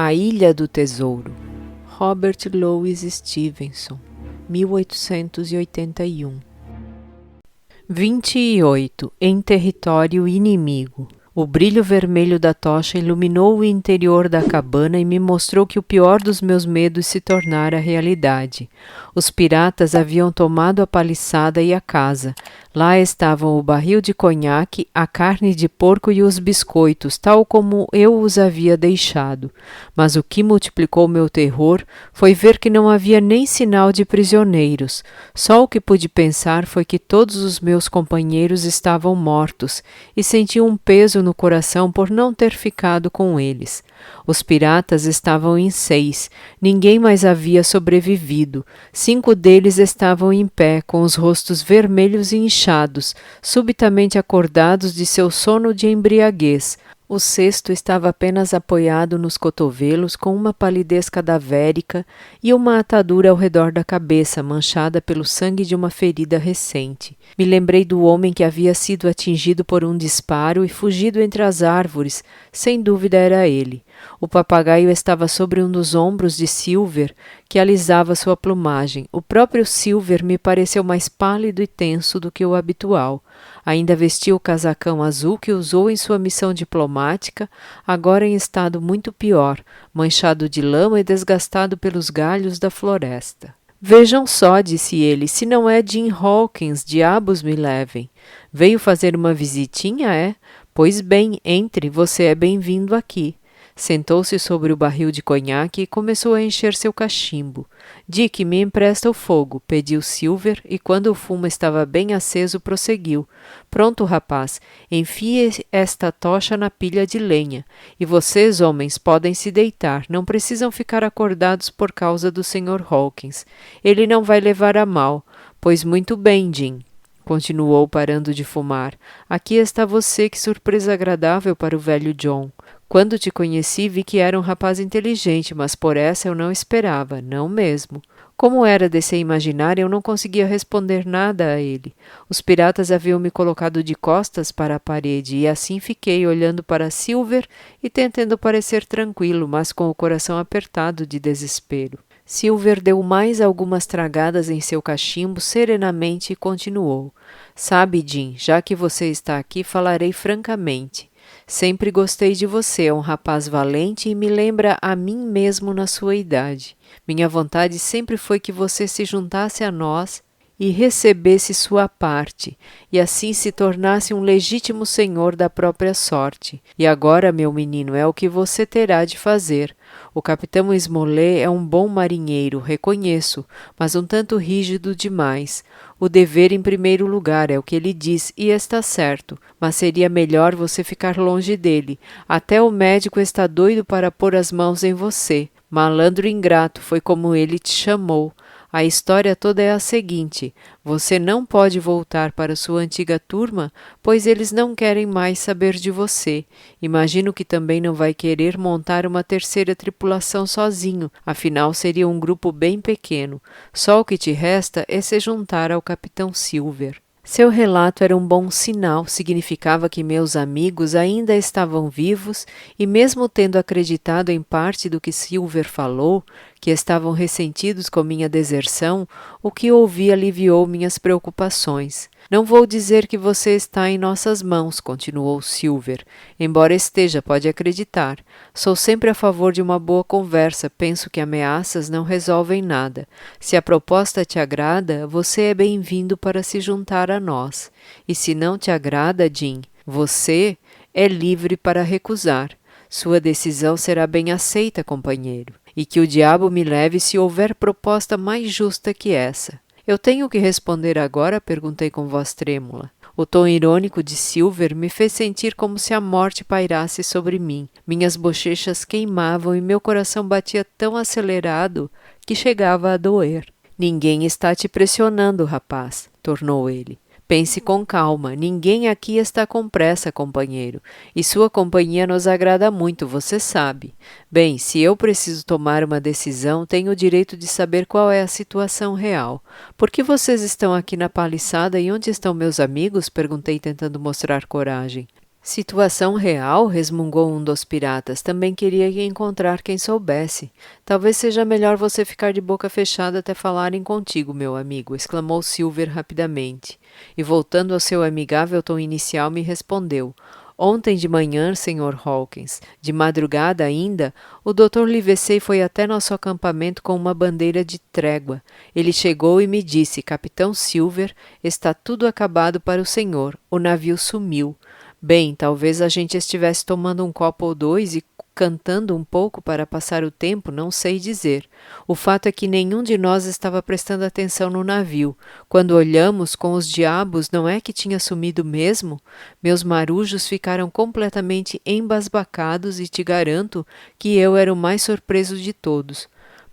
A Ilha do Tesouro, Robert Louis Stevenson, 1881. 28. Em território inimigo. O brilho vermelho da tocha iluminou o interior da cabana e me mostrou que o pior dos meus medos se tornara realidade. Os piratas haviam tomado a paliçada e a casa. Lá estavam o barril de conhaque, a carne de porco e os biscoitos, tal como eu os havia deixado. Mas o que multiplicou meu terror foi ver que não havia nem sinal de prisioneiros. Só o que pude pensar foi que todos os meus companheiros estavam mortos, e senti um peso no coração por não ter ficado com eles. Os piratas estavam em 6, ninguém mais havia sobrevivido. 5 deles estavam em pé, com os rostos vermelhos e inchados, subitamente acordados de seu sono de embriaguez. O 6º estava apenas apoiado nos cotovelos, com uma palidez cadavérica e uma atadura ao redor da cabeça, manchada pelo sangue de uma ferida recente. Me lembrei do homem que havia sido atingido por um disparo e fugido entre as árvores. Sem dúvida era ele. O papagaio estava sobre um dos ombros de Silver, que alisava sua plumagem. O próprio Silver me pareceu mais pálido e tenso do que o habitual. Ainda vestia o casacão azul que usou em sua missão diplomática, agora em estado muito pior, manchado de lama e desgastado pelos galhos da floresta. Vejam só, disse ele, se não é Jim Hawkins, diabos me levem. Veio fazer uma visitinha, é? Pois bem, entre, você é bem-vindo aqui. Sentou-se sobre o barril de conhaque e começou a encher seu cachimbo. Dick, me empresta o fogo, pediu Silver, e quando o fumo estava bem aceso, prosseguiu. Pronto, rapaz, enfie esta tocha na pilha de lenha. E vocês, homens, podem se deitar, não precisam ficar acordados por causa do Sr. Hawkins. Ele não vai levar a mal. Pois muito bem, Jim. Continuou, parando de fumar. Aqui está você, que surpresa agradável para o velho John. Quando te conheci, vi que era um rapaz inteligente, mas por essa eu não esperava, não mesmo. Como era de se imaginar, eu não conseguia responder nada a ele. Os piratas haviam me colocado de costas para a parede, e assim fiquei, olhando para Silver e tentando parecer tranquilo, mas com o coração apertado de desespero. Silver deu mais algumas tragadas em seu cachimbo serenamente e continuou. Sabe, Jim, já que você está aqui, falarei francamente. Sempre gostei de você, é um rapaz valente e me lembra a mim mesmo na sua idade. Minha vontade sempre foi que você se juntasse a nós e recebesse sua parte, e assim se tornasse um legítimo senhor da própria sorte. E agora, meu menino, é o que você terá de fazer. O capitão Smollett é um bom marinheiro, reconheço, mas um tanto rígido demais. O dever em primeiro lugar é o que ele diz, e está certo, mas seria melhor você ficar longe dele. Até o médico está doido para pôr as mãos em você. Malandro ingrato, foi como ele te chamou. A história toda é a seguinte: você não pode voltar para sua antiga turma, pois eles não querem mais saber de você. Imagino que também não vai querer montar uma terceira tripulação sozinho, afinal seria um grupo bem pequeno. Só o que te resta é se juntar ao Capitão Silver. Seu relato era um bom sinal, significava que meus amigos ainda estavam vivos e, mesmo tendo acreditado em parte do que Silver falou, que estavam ressentidos com minha deserção, o que ouvi aliviou minhas preocupações. Não vou dizer que você está em nossas mãos, continuou Silver, embora esteja, pode acreditar. Sou sempre a favor de uma boa conversa, penso que ameaças não resolvem nada. Se a proposta te agrada, você é bem-vindo para se juntar a nós. E se não te agrada, Jim, você é livre para recusar. Sua decisão será bem aceita, companheiro. E que o diabo me leve se houver proposta mais justa que essa. Eu tenho que responder agora? Perguntei com voz trêmula. O tom irônico de Silver me fez sentir como se a morte pairasse sobre mim. Minhas bochechas queimavam e meu coração batia tão acelerado que chegava a doer. Ninguém está te pressionando, rapaz, tornou ele. Pense com calma, ninguém aqui está com pressa, companheiro, e sua companhia nos agrada muito, você sabe. Bem, se eu preciso tomar uma decisão, tenho o direito de saber qual é a situação real. Por que vocês estão aqui na paliçada e onde estão meus amigos? Perguntei, tentando mostrar coragem. Situação real, resmungou um dos piratas. Também queria encontrar quem soubesse. Talvez seja melhor você ficar de boca fechada até falarem contigo, meu amigo, exclamou Silver rapidamente. E voltando ao seu amigável tom inicial, me respondeu. Ontem de manhã, Sr. Hawkins, de madrugada ainda, o Dr. Livesey foi até nosso acampamento com uma bandeira de trégua. Ele chegou e me disse, Capitão Silver, está tudo acabado para o senhor. O navio sumiu. Bem, talvez a gente estivesse tomando um copo ou dois e cantando um pouco para passar o tempo, não sei dizer. O fato é que nenhum de nós estava prestando atenção no navio. Quando olhamos com os diabos, não é que tinha sumido mesmo? Meus marujos ficaram completamente embasbacados e te garanto que eu era o mais surpreso de todos.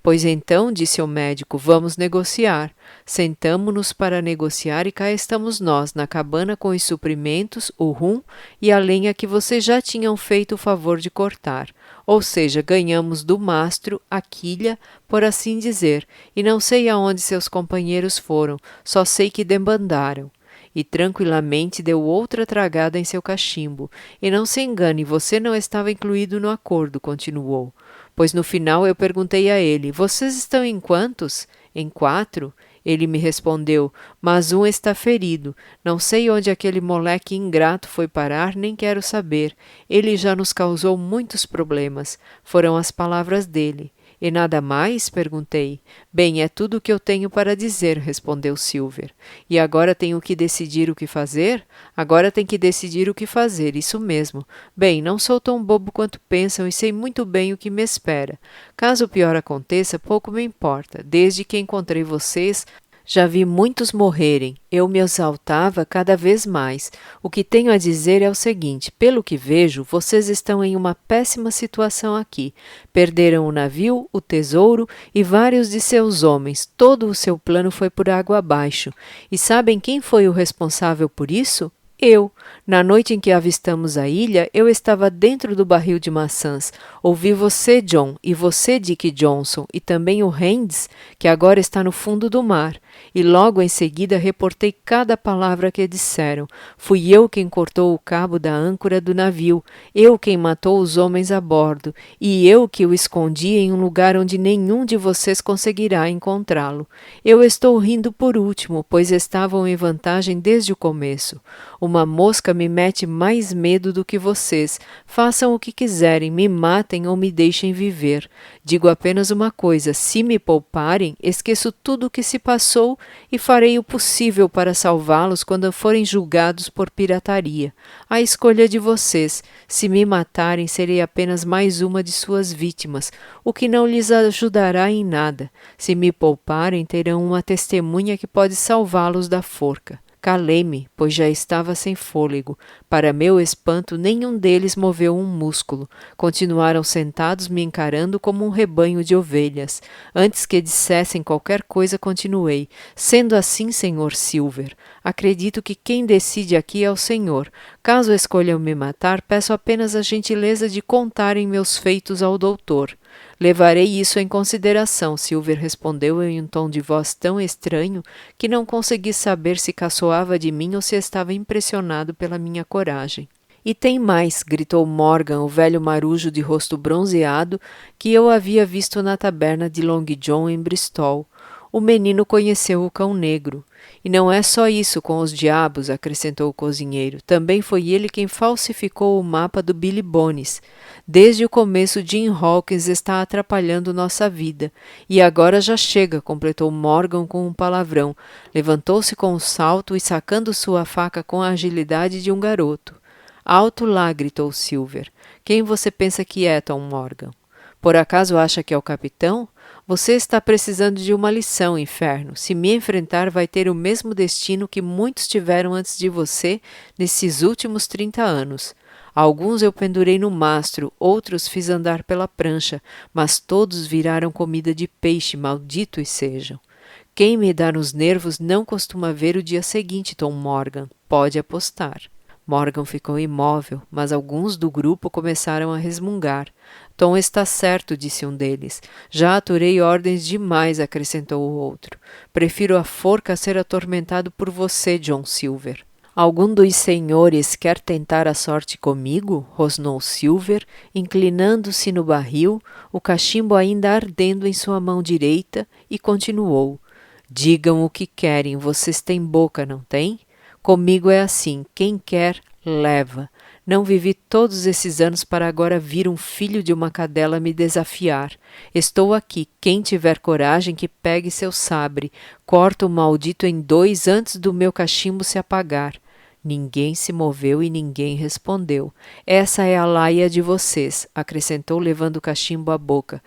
Pois então, disse o médico, vamos negociar. Sentamo-nos para negociar e cá estamos nós, na cabana com os suprimentos, o rum e a lenha que vocês já tinham feito o favor de cortar. Ou seja, ganhamos do mastro a quilha, por assim dizer, e não sei aonde seus companheiros foram, só sei que debandaram. E tranquilamente deu outra tragada em seu cachimbo. E não se engane, você não estava incluído no acordo, continuou. Pois no final eu perguntei a ele, vocês estão em quantos? Em 4? Ele me respondeu, mas um está ferido. Não sei onde aquele moleque ingrato foi parar, nem quero saber. Ele já nos causou muitos problemas. Foram as palavras dele. E nada mais? Perguntei. Bem, é tudo o que eu tenho para dizer, respondeu Silver. E agora tenho que decidir o que fazer? Agora tem que decidir o que fazer, isso mesmo. Bem, não sou tão bobo quanto pensam e sei muito bem o que me espera. Caso o pior aconteça, pouco me importa. Desde que encontrei vocês, já vi muitos morrerem. Eu me exaltava cada vez mais. O que tenho a dizer é o seguinte: pelo que vejo, vocês estão em uma péssima situação aqui. Perderam o navio, o tesouro e vários de seus homens. Todo o seu plano foi por água abaixo. E sabem quem foi o responsável por isso? Eu. Na noite em que avistamos a ilha, eu estava dentro do barril de maçãs. Ouvi você, John, e você, Dick Johnson, e também o Hands, que agora está no fundo do mar. E logo em seguida reportei cada palavra que disseram. Fui eu quem cortou o cabo da âncora do navio, eu quem matou os homens a bordo, e eu que o escondi em um lugar onde nenhum de vocês conseguirá encontrá-lo. Eu estou rindo por último, pois estavam em vantagem desde o começo. Uma mosca me mete mais medo do que vocês. Façam o que quiserem, me matem ou me deixem viver. Digo apenas uma coisa, se me pouparem, esqueço tudo o que se passou e farei o possível para salvá-los quando forem julgados por pirataria. A escolha é de vocês. Se me matarem, serei apenas mais uma de suas vítimas, o que não lhes ajudará em nada. Se me pouparem, terão uma testemunha que pode salvá-los da forca. Calei-me, pois já estava sem fôlego. Para meu espanto, nenhum deles moveu um músculo. Continuaram sentados me encarando como um rebanho de ovelhas. Antes que dissessem qualquer coisa, continuei. Sendo assim, Sr. Silver, acredito que quem decide aqui é o Senhor. Caso escolham me matar, peço apenas a gentileza de contarem meus feitos ao doutor. Levarei isso em consideração, Silver respondeu em um tom de voz tão estranho que não consegui saber se caçoava de mim ou se estava impressionado pela minha coragem. E tem mais, gritou Morgan, o velho marujo de rosto bronzeado que eu havia visto na taberna de Long John em Bristol. O menino conheceu o cão negro. E não é só isso com os diabos, acrescentou o cozinheiro. Também foi ele quem falsificou o mapa do Billy Bones. Desde o começo, Jim Hawkins está atrapalhando nossa vida. E agora já chega, completou Morgan com um palavrão. Levantou-se com um salto e sacando sua faca com a agilidade de um garoto. Alto lá, gritou Silver. Quem você pensa que é, Tom Morgan? Por acaso acha que é o capitão? Você está precisando de uma lição, inferno. Se me enfrentar, vai ter o mesmo destino que muitos tiveram antes de você nesses últimos 30 anos. Alguns eu pendurei no mastro, outros fiz andar pela prancha, mas todos viraram comida de peixe, malditos sejam. Quem me dá nos nervos não costuma ver o dia seguinte, Tom Morgan. Pode apostar. Morgan ficou imóvel, mas alguns do grupo começaram a resmungar. Tom está certo, disse um deles. Já aturei ordens demais, acrescentou o outro. Prefiro a forca a ser atormentado por você, John Silver. Algum dos senhores quer tentar a sorte comigo? Rosnou Silver, inclinando-se no barril, o cachimbo ainda ardendo em sua mão direita, e continuou. Digam o que querem, vocês têm boca, não têm? Comigo é assim, quem quer, leva. Não vivi todos esses anos para agora vir um filho de uma cadela me desafiar. Estou aqui, quem tiver coragem que pegue seu sabre, corta o maldito em 2 antes do meu cachimbo se apagar. Ninguém se moveu e ninguém respondeu. Essa é a laia de vocês, acrescentou levando o cachimbo à boca.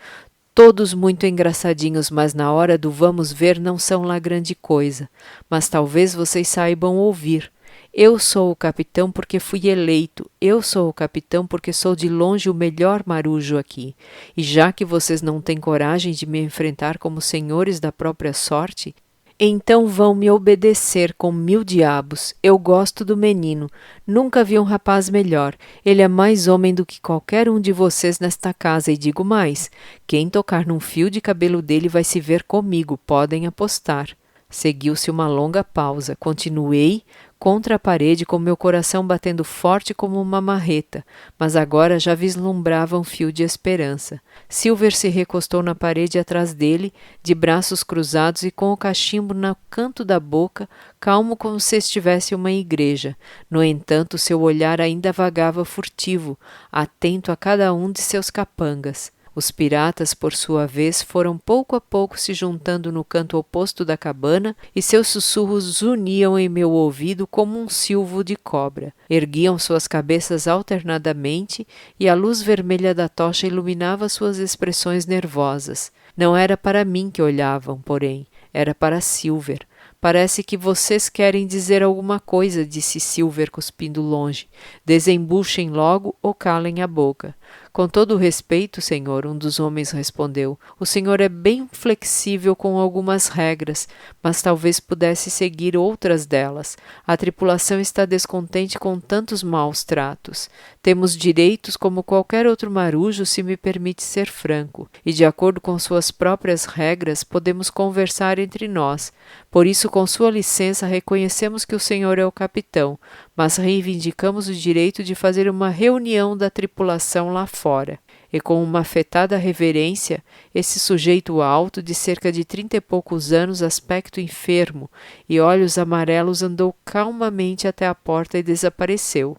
Todos muito engraçadinhos, mas na hora do vamos ver não são lá grande coisa. Mas talvez vocês saibam ouvir. Eu sou o capitão porque fui eleito. Eu sou o capitão porque sou de longe o melhor marujo aqui. E já que vocês não têm coragem de me enfrentar como senhores da própria sorte, então vão me obedecer com 1000 diabos. Eu gosto do menino. Nunca vi um rapaz melhor. Ele é mais homem do que qualquer um de vocês nesta casa, e digo mais. Quem tocar num fio de cabelo dele vai se ver comigo, podem apostar. Seguiu-se uma longa pausa. Continuei contra a parede com meu coração batendo forte como uma marreta, mas agora já vislumbrava um fio de esperança. Silver se recostou na parede atrás dele, de braços cruzados e com o cachimbo no canto da boca, calmo como se estivesse em uma igreja. No entanto, seu olhar ainda vagava furtivo, atento a cada um de seus capangas. Os piratas, por sua vez, foram pouco a pouco se juntando no canto oposto da cabana e seus sussurros zuniam em meu ouvido como um silvo de cobra. Erguiam suas cabeças alternadamente e a luz vermelha da tocha iluminava suas expressões nervosas. Não era para mim que olhavam, porém, era para Silver. Parece que vocês querem dizer alguma coisa, disse Silver cuspindo longe. Desembuchem logo ou calem a boca. Com todo o respeito, senhor, um dos homens respondeu. O senhor é bem flexível com algumas regras, mas talvez pudesse seguir outras delas. A tripulação está descontente com tantos maus tratos. Temos direitos como qualquer outro marujo, se me permite ser franco, e de acordo com suas próprias regras, podemos conversar entre nós. Por isso, com sua licença, reconhecemos que o senhor é o capitão, mas reivindicamos o direito de fazer uma reunião da tripulação lá fora. E com uma afetada reverência, esse sujeito alto, de cerca de 30 e poucos anos, aspecto enfermo e olhos amarelos, andou calmamente até a porta e desapareceu.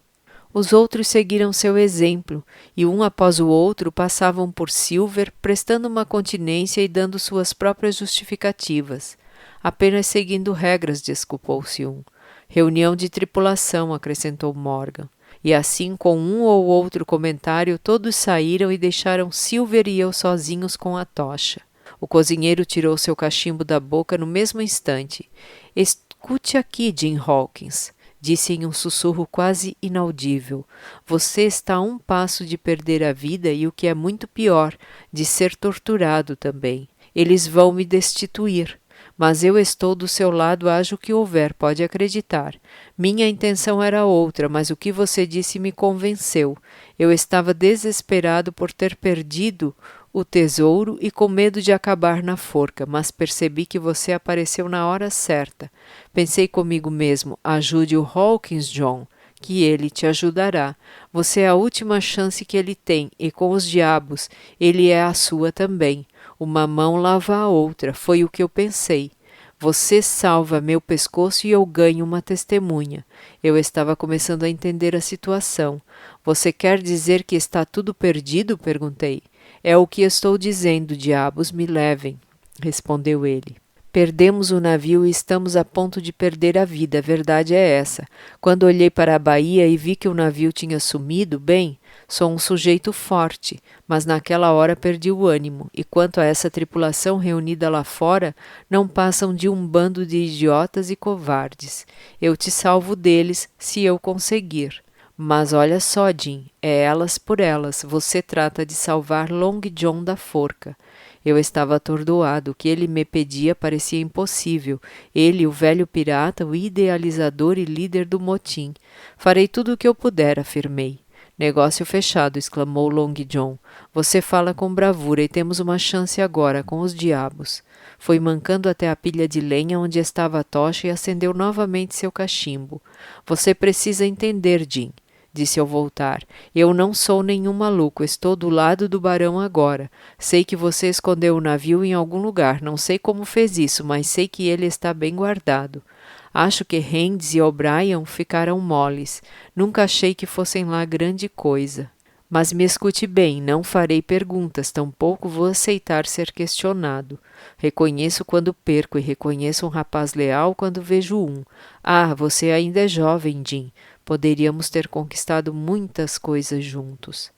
Os outros seguiram seu exemplo, e um após o outro passavam por Silver, prestando uma continência e dando suas próprias justificativas. Apenas seguindo regras, desculpou-se um. Reunião de tripulação, acrescentou Morgan. E assim, com um ou outro comentário, todos saíram e deixaram Silver e eu sozinhos com a tocha. O cozinheiro tirou seu cachimbo da boca no mesmo instante. Escute aqui, Jim Hawkins, disse em um sussurro quase inaudível. Você está a um passo de perder a vida e, o que é muito pior, de ser torturado também. Eles vão me destituir. Mas eu estou do seu lado, haja o que houver, pode acreditar. Minha intenção era outra, mas o que você disse me convenceu. Eu estava desesperado por ter perdido o tesouro e com medo de acabar na forca, mas percebi que você apareceu na hora certa. Pensei comigo mesmo, ajude o Hawkins, John, que ele te ajudará. Você é a última chance que ele tem, e com os diabos, ele é a sua também. Uma mão lava a outra, foi o que eu pensei. Você salva meu pescoço e eu ganho uma testemunha. Eu estava começando a entender a situação. Você quer dizer que está tudo perdido? Perguntei. É o que estou dizendo, diabos me levem, respondeu ele. Perdemos o navio e estamos a ponto de perder a vida, a verdade é essa. Quando olhei para a baía e vi que o navio tinha sumido, bem, sou um sujeito forte, mas naquela hora perdi o ânimo, e quanto a essa tripulação reunida lá fora, não passam de um bando de idiotas e covardes. Eu te salvo deles, se eu conseguir. Mas olha só, Jim, é elas por elas, você trata de salvar Long John da forca. Eu estava atordoado, o que ele me pedia parecia impossível. Ele, o velho pirata, o idealizador e líder do motim. Farei tudo o que eu puder, afirmei. Negócio fechado, exclamou Long John. Você fala com bravura e temos uma chance agora, com os diabos. Foi mancando até a pilha de lenha onde estava a tocha e acendeu novamente seu cachimbo. Você precisa entender, Jim, disse ao voltar. Eu não sou nenhum maluco, estou do lado do barão agora. Sei que você escondeu o navio em algum lugar, não sei como fez isso, mas sei que ele está bem guardado. Acho que Hands e O'Brien ficaram moles. Nunca achei que fossem lá grande coisa. Mas me escute bem, não farei perguntas, tampouco vou aceitar ser questionado. Reconheço quando perco e reconheço um rapaz leal quando vejo um. Ah, você ainda é jovem, Jim. Poderíamos ter conquistado muitas coisas juntos.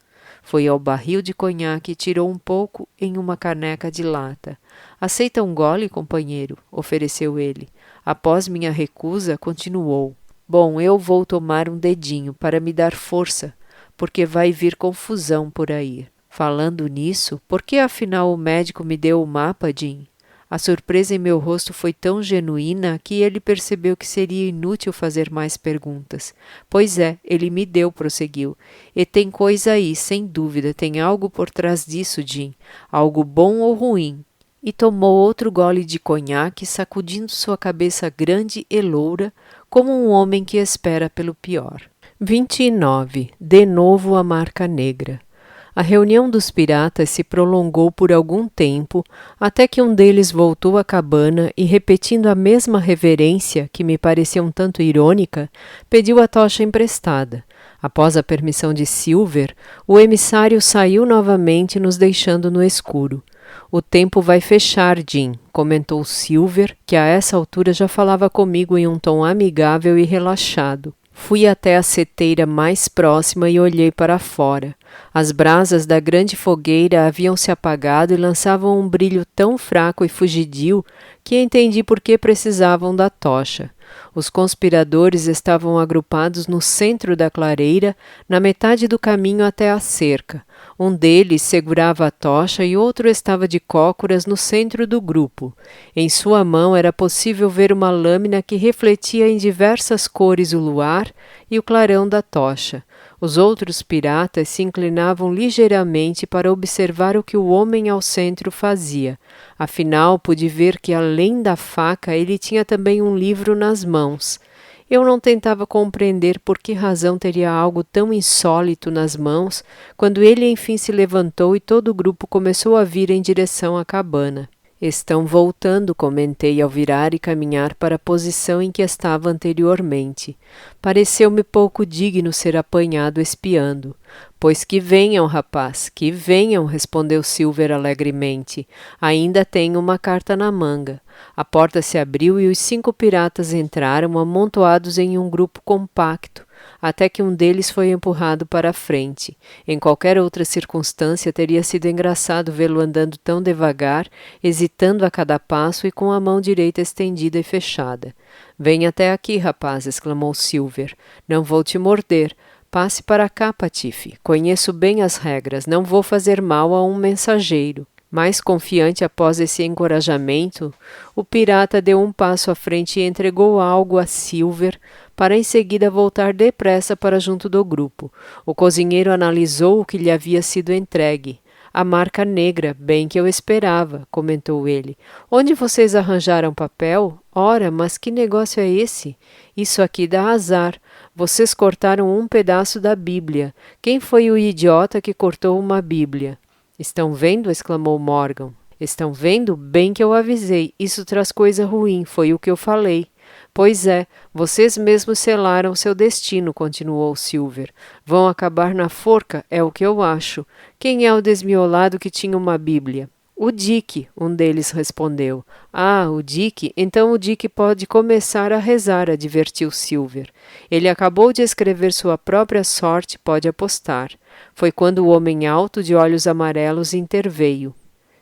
Foi ao barril de conhaque e tirou um pouco em uma caneca de lata. Aceita um gole, companheiro? Ofereceu ele. Após minha recusa, continuou. Bom, eu vou tomar um dedinho para me dar força, porque vai vir confusão por aí. Falando nisso, por que afinal o médico me deu o mapa, Jim? A surpresa em meu rosto foi tão genuína que ele percebeu que seria inútil fazer mais perguntas. Pois é, ele me deu, prosseguiu. E tem coisa aí, sem dúvida, tem algo por trás disso, Jim. Algo bom ou ruim. E tomou outro gole de conhaque, sacudindo sua cabeça grande e loura, como um homem que espera pelo pior. 29. De novo a marca negra. A reunião dos piratas se prolongou por algum tempo, até que um deles voltou à cabana e, repetindo a mesma reverência, que me parecia um tanto irônica, pediu a tocha emprestada. Após a permissão de Silver, o emissário saiu novamente, nos deixando no escuro. O tempo vai fechar, Jim, comentou Silver, que a essa altura já falava comigo em um tom amigável e relaxado. Fui até a seteira mais próxima e olhei para fora. As brasas da grande fogueira haviam se apagado e lançavam um brilho tão fraco e fugidio que entendi por que precisavam da tocha. Os conspiradores estavam agrupados no centro da clareira, na metade do caminho até a cerca. Um deles segurava a tocha e outro estava de cócoras no centro do grupo. Em sua mão era possível ver uma lâmina que refletia em diversas cores o luar e o clarão da tocha. Os outros piratas se inclinavam ligeiramente para observar o que o homem ao centro fazia. Afinal, pude ver que, além da faca, ele tinha também um livro nas mãos. Eu não tentava compreender por que razão teria algo tão insólito nas mãos, quando ele enfim se levantou e todo o grupo começou a vir em direção à cabana. Estão voltando, comentei ao virar e caminhar para a posição em que estava anteriormente. Pareceu-me pouco digno ser apanhado espiando. Pois que venham, rapaz, que venham, respondeu Silver alegremente. Ainda tenho uma carta na manga. A porta se abriu e os 5 piratas entraram amontoados em um grupo compacto, até que um deles foi empurrado para a frente. Em qualquer outra circunstância teria sido engraçado vê-lo andando tão devagar, hesitando a cada passo e com a mão direita estendida e fechada. Vem até aqui, rapaz, exclamou Silver. Não vou te morder. Passe para cá, Patife. Conheço bem as regras, não vou fazer mal a um mensageiro. Mais confiante após esse encorajamento, o pirata deu um passo à frente e entregou algo a Silver, para em seguida voltar depressa para junto do grupo. O cozinheiro analisou o que lhe havia sido entregue. A marca negra, bem que eu esperava, comentou ele. Onde vocês arranjaram papel? Ora, mas que negócio é esse? Isso aqui dá azar. Vocês cortaram um pedaço da Bíblia. Quem foi o idiota que cortou uma Bíblia? Estão vendo? Exclamou Morgan. Estão vendo? Bem que eu avisei. Isso traz coisa ruim, foi o que eu falei. Pois é, vocês mesmos selaram seu destino, continuou Silver. Vão acabar na forca, é o que eu acho. Quem é o desmiolado que tinha uma Bíblia? O Dick, um deles respondeu. Ah, o Dick? Então o Dick pode começar a rezar, advertiu Silver. Ele acabou de escrever sua própria sorte, pode apostar. Foi quando o homem alto de olhos amarelos interveio.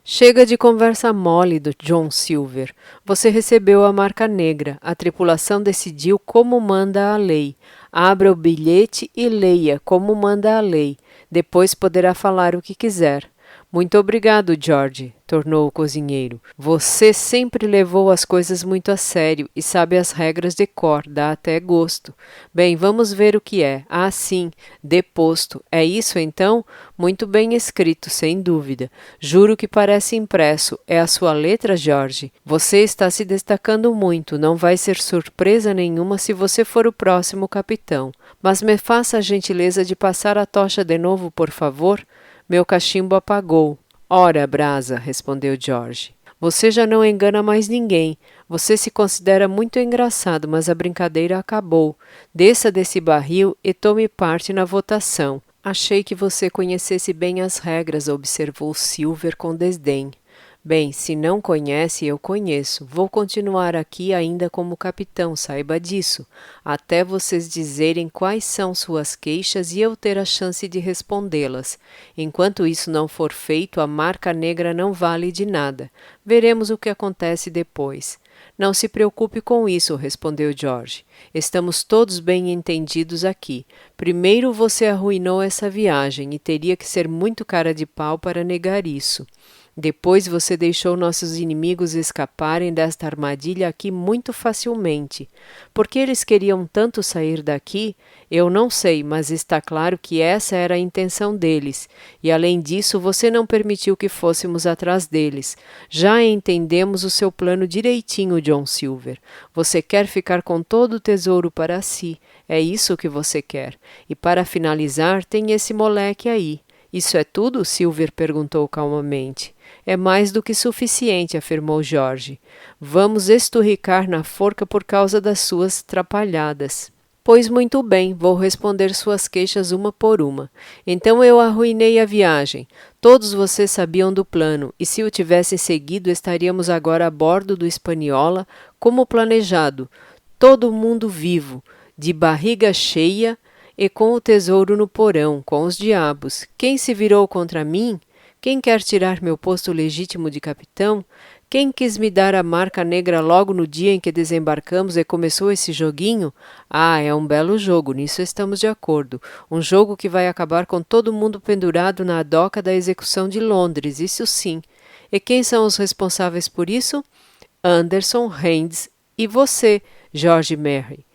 Chega de conversa mole do John Silver. Você recebeu a marca negra. A tripulação decidiu como manda a lei. Abra o bilhete e leia como manda a lei. Depois poderá falar o que quiser. Muito obrigado, George, tornou o cozinheiro. Você sempre levou as coisas muito a sério e sabe as regras de cor, dá até gosto. Bem, vamos ver o que é. Ah, sim, deposto. É isso então? Muito bem escrito, sem dúvida. Juro que parece impresso. É a sua letra, George? Você está se destacando muito. Não vai ser surpresa nenhuma se você for o próximo capitão. Mas me faça a gentileza de passar a tocha de novo, por favor? Meu cachimbo apagou. Ora, brasa, respondeu George. Você já não engana mais ninguém. Você se considera muito engraçado, mas a brincadeira acabou. Desça desse barril e tome parte na votação. Achei que você conhecesse bem as regras, observou Silver com desdém. Bem, se não conhece, eu conheço. Vou continuar aqui ainda como capitão, saiba disso, até vocês dizerem quais são suas queixas e eu ter a chance de respondê-las. Enquanto isso não for feito, a marca negra não vale de nada. Veremos o que acontece depois. Não se preocupe com isso, respondeu George. Estamos todos bem entendidos aqui. Primeiro você arruinou essa viagem e teria que ser muito cara de pau para negar isso. Depois você deixou nossos inimigos escaparem desta armadilha aqui muito facilmente. Por que eles queriam tanto sair daqui? Eu não sei, mas está claro que essa era a intenção deles. E além disso, você não permitiu que fôssemos atrás deles. Já entendemos o seu plano direitinho, John Silver. Você quer ficar com todo o tesouro para si. É isso que você quer. E para finalizar, tem esse moleque aí. Isso é tudo? Silver perguntou calmamente. É mais do que suficiente, afirmou George. Vamos esturricar na forca por causa das suas trapalhadas. Pois muito bem, vou responder suas queixas uma por uma. Então eu arruinei a viagem. Todos vocês sabiam do plano, e se o tivessem seguido, estaríamos agora a bordo do Hispaniola, como planejado. Todo mundo vivo, de barriga cheia e com o tesouro no porão, com os diabos. Quem se virou contra mim? Quem quer tirar meu posto legítimo de capitão? Quem quis me dar a marca negra logo no dia em que desembarcamos e começou esse joguinho? Ah, é um belo jogo, nisso estamos de acordo. Um jogo que vai acabar com todo mundo pendurado na doca da execução de Londres, isso sim. E quem são os responsáveis por isso? Anderson, Haynes e você, George Merry.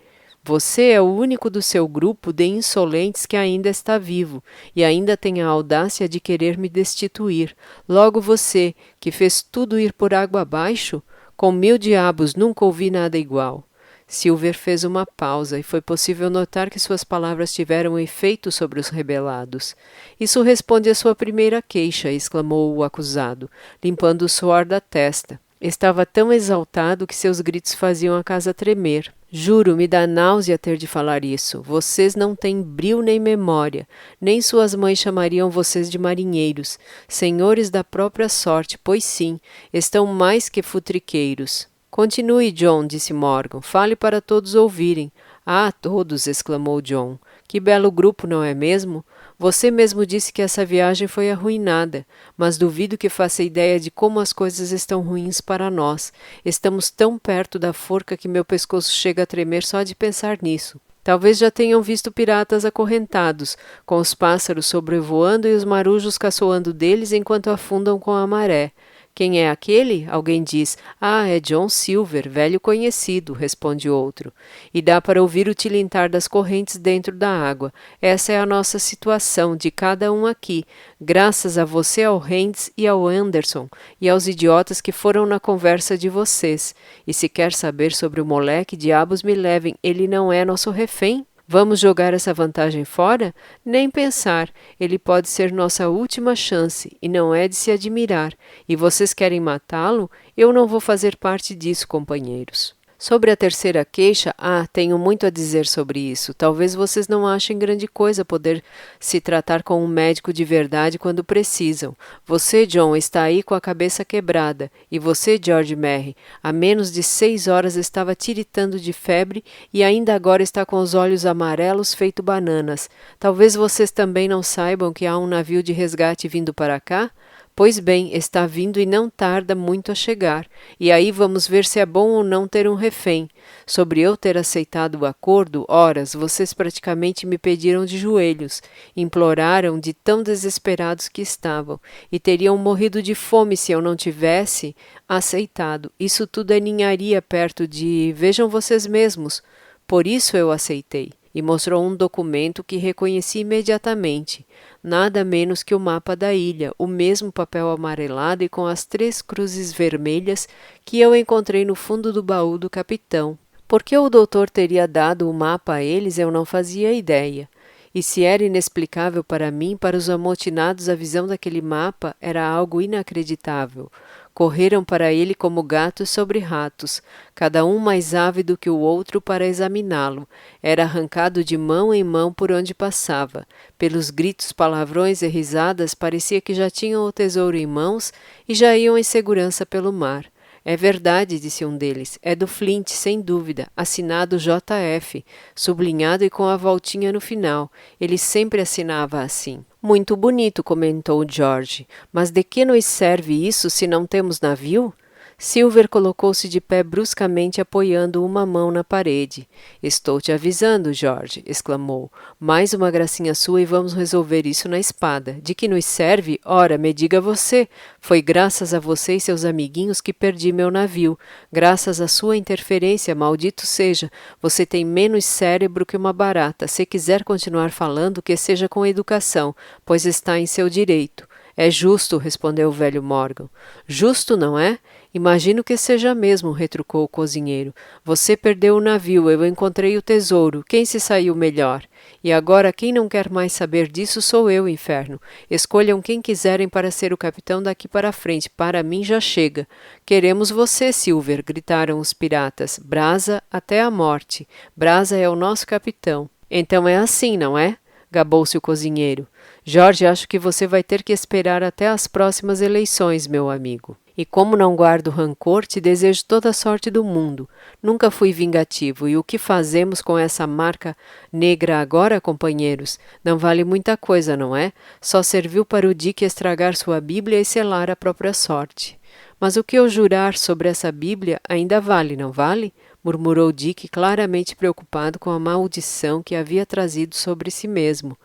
Você é o único do seu grupo de insolentes que ainda está vivo e ainda tem a audácia de querer me destituir. Logo você, que fez tudo ir por água abaixo? Com 1000 diabos, nunca ouvi nada igual. Silver fez uma pausa e foi possível notar que suas palavras tiveram efeito sobre os rebelados. Isso responde à sua primeira queixa, exclamou o acusado, limpando o suor da testa. Estava tão exaltado que seus gritos faziam a casa tremer. Juro, me dá náusea ter de falar isso. Vocês não têm brio nem memória. Nem suas mães chamariam vocês de marinheiros. Senhores da própria sorte, pois sim, estão mais que futriqueiros. Continue, John, disse Morgan. Fale para todos ouvirem. Ah, todos, exclamou John. Que belo grupo, não é mesmo? Você mesmo disse que essa viagem foi arruinada, mas duvido que faça ideia de como as coisas estão ruins para nós. Estamos tão perto da forca que meu pescoço chega a tremer só de pensar nisso. Talvez já tenham visto piratas acorrentados, com os pássaros sobrevoando e os marujos caçoando deles enquanto afundam com a maré. Quem é aquele? Alguém diz. Ah, é John Silver, velho conhecido, responde outro. E dá para ouvir o tilintar das correntes dentro da água. Essa é a nossa situação, de cada um aqui, graças a você, ao Haynes e ao Anderson, e aos idiotas que foram na conversa de vocês. E se quer saber sobre o moleque, diabos me levem, ele não é nosso refém? Vamos jogar essa vantagem fora? Nem pensar. Ele pode ser nossa última chance, e não é de se admirar. E vocês querem matá-lo? Eu não vou fazer parte disso, companheiros. Sobre a terceira queixa, tenho muito a dizer sobre isso. Talvez vocês não achem grande coisa poder se tratar com um médico de verdade quando precisam. Você, John, está aí com a cabeça quebrada. E você, George Merry, há menos de 6 horas estava tiritando de febre e ainda agora está com os olhos amarelos feito bananas. Talvez vocês também não saibam que há um navio de resgate vindo para cá? Pois bem, está vindo e não tarda muito a chegar, e aí vamos ver se é bom ou não ter um refém. Sobre eu ter aceitado o acordo, horas, vocês praticamente me pediram de joelhos, imploraram de tão desesperados que estavam, e teriam morrido de fome se eu não tivesse aceitado. Isso tudo é ninharia perto de... Vejam vocês mesmos. Por isso eu aceitei. E mostrou um documento que reconheci imediatamente. Nada menos que o mapa da ilha, o mesmo papel amarelado e com as 3 cruzes vermelhas que eu encontrei no fundo do baú do capitão. Por que o doutor teria dado o mapa a eles, eu não fazia ideia. E se era inexplicável para mim, para os amotinados a visão daquele mapa era algo inacreditável. Correram para ele como gatos sobre ratos, cada um mais ávido que o outro para examiná-lo. Era arrancado de mão em mão por onde passava. Pelos gritos, palavrões e risadas, parecia que já tinham o tesouro em mãos e já iam em segurança pelo mar. É verdade, disse um deles. É do Flint, sem dúvida. Assinado JF, sublinhado e com a voltinha no final. Ele sempre assinava assim. Muito bonito, comentou George. Mas de que nos serve isso se não temos navio? Silver colocou-se de pé bruscamente, apoiando uma mão na parede. Estou te avisando, George, exclamou. Mais uma gracinha sua e vamos resolver isso na espada. De que nos serve? Ora, me diga você. Foi graças a você e seus amiguinhos que perdi meu navio. Graças à sua interferência, maldito seja. Você tem menos cérebro que uma barata. Se quiser continuar falando, que seja com educação, pois está em seu direito. É justo, respondeu o velho Morgan. Justo, não é? Imagino que seja mesmo, retrucou o cozinheiro. Você perdeu o navio, eu encontrei o tesouro. Quem se saiu melhor? E agora quem não quer mais saber disso sou eu, inferno. Escolham quem quiserem para ser o capitão daqui para frente. Para mim já chega. Queremos você, Silver, gritaram os piratas. Brasa até a morte. Brasa é o nosso capitão. Então é assim, não é? Gabou-se o cozinheiro. Jorge, acho que você vai ter que esperar até as próximas eleições, meu amigo. E como não guardo rancor, te desejo toda a sorte do mundo. Nunca fui vingativo, e o que fazemos com essa marca negra agora, companheiros? Não vale muita coisa, não é? Só serviu para o Dick estragar sua Bíblia e selar a própria sorte. Mas o que eu jurar sobre essa Bíblia ainda vale, não vale? Murmurou Dick, claramente preocupado com a maldição que havia trazido sobre si mesmo.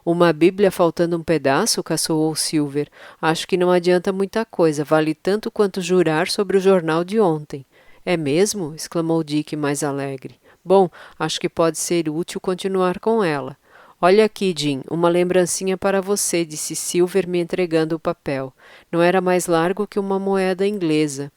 Uma Bíblia faltando um pedaço? Caçoou Silver. Acho que não adianta muita coisa, vale tanto quanto jurar sobre o jornal de ontem. É mesmo? Exclamou Dick mais alegre. Bom, acho que pode ser útil continuar com ela. Olha aqui, Jim, uma lembrancinha para você, disse Silver me entregando o papel. Não era mais largo que uma moeda inglesa.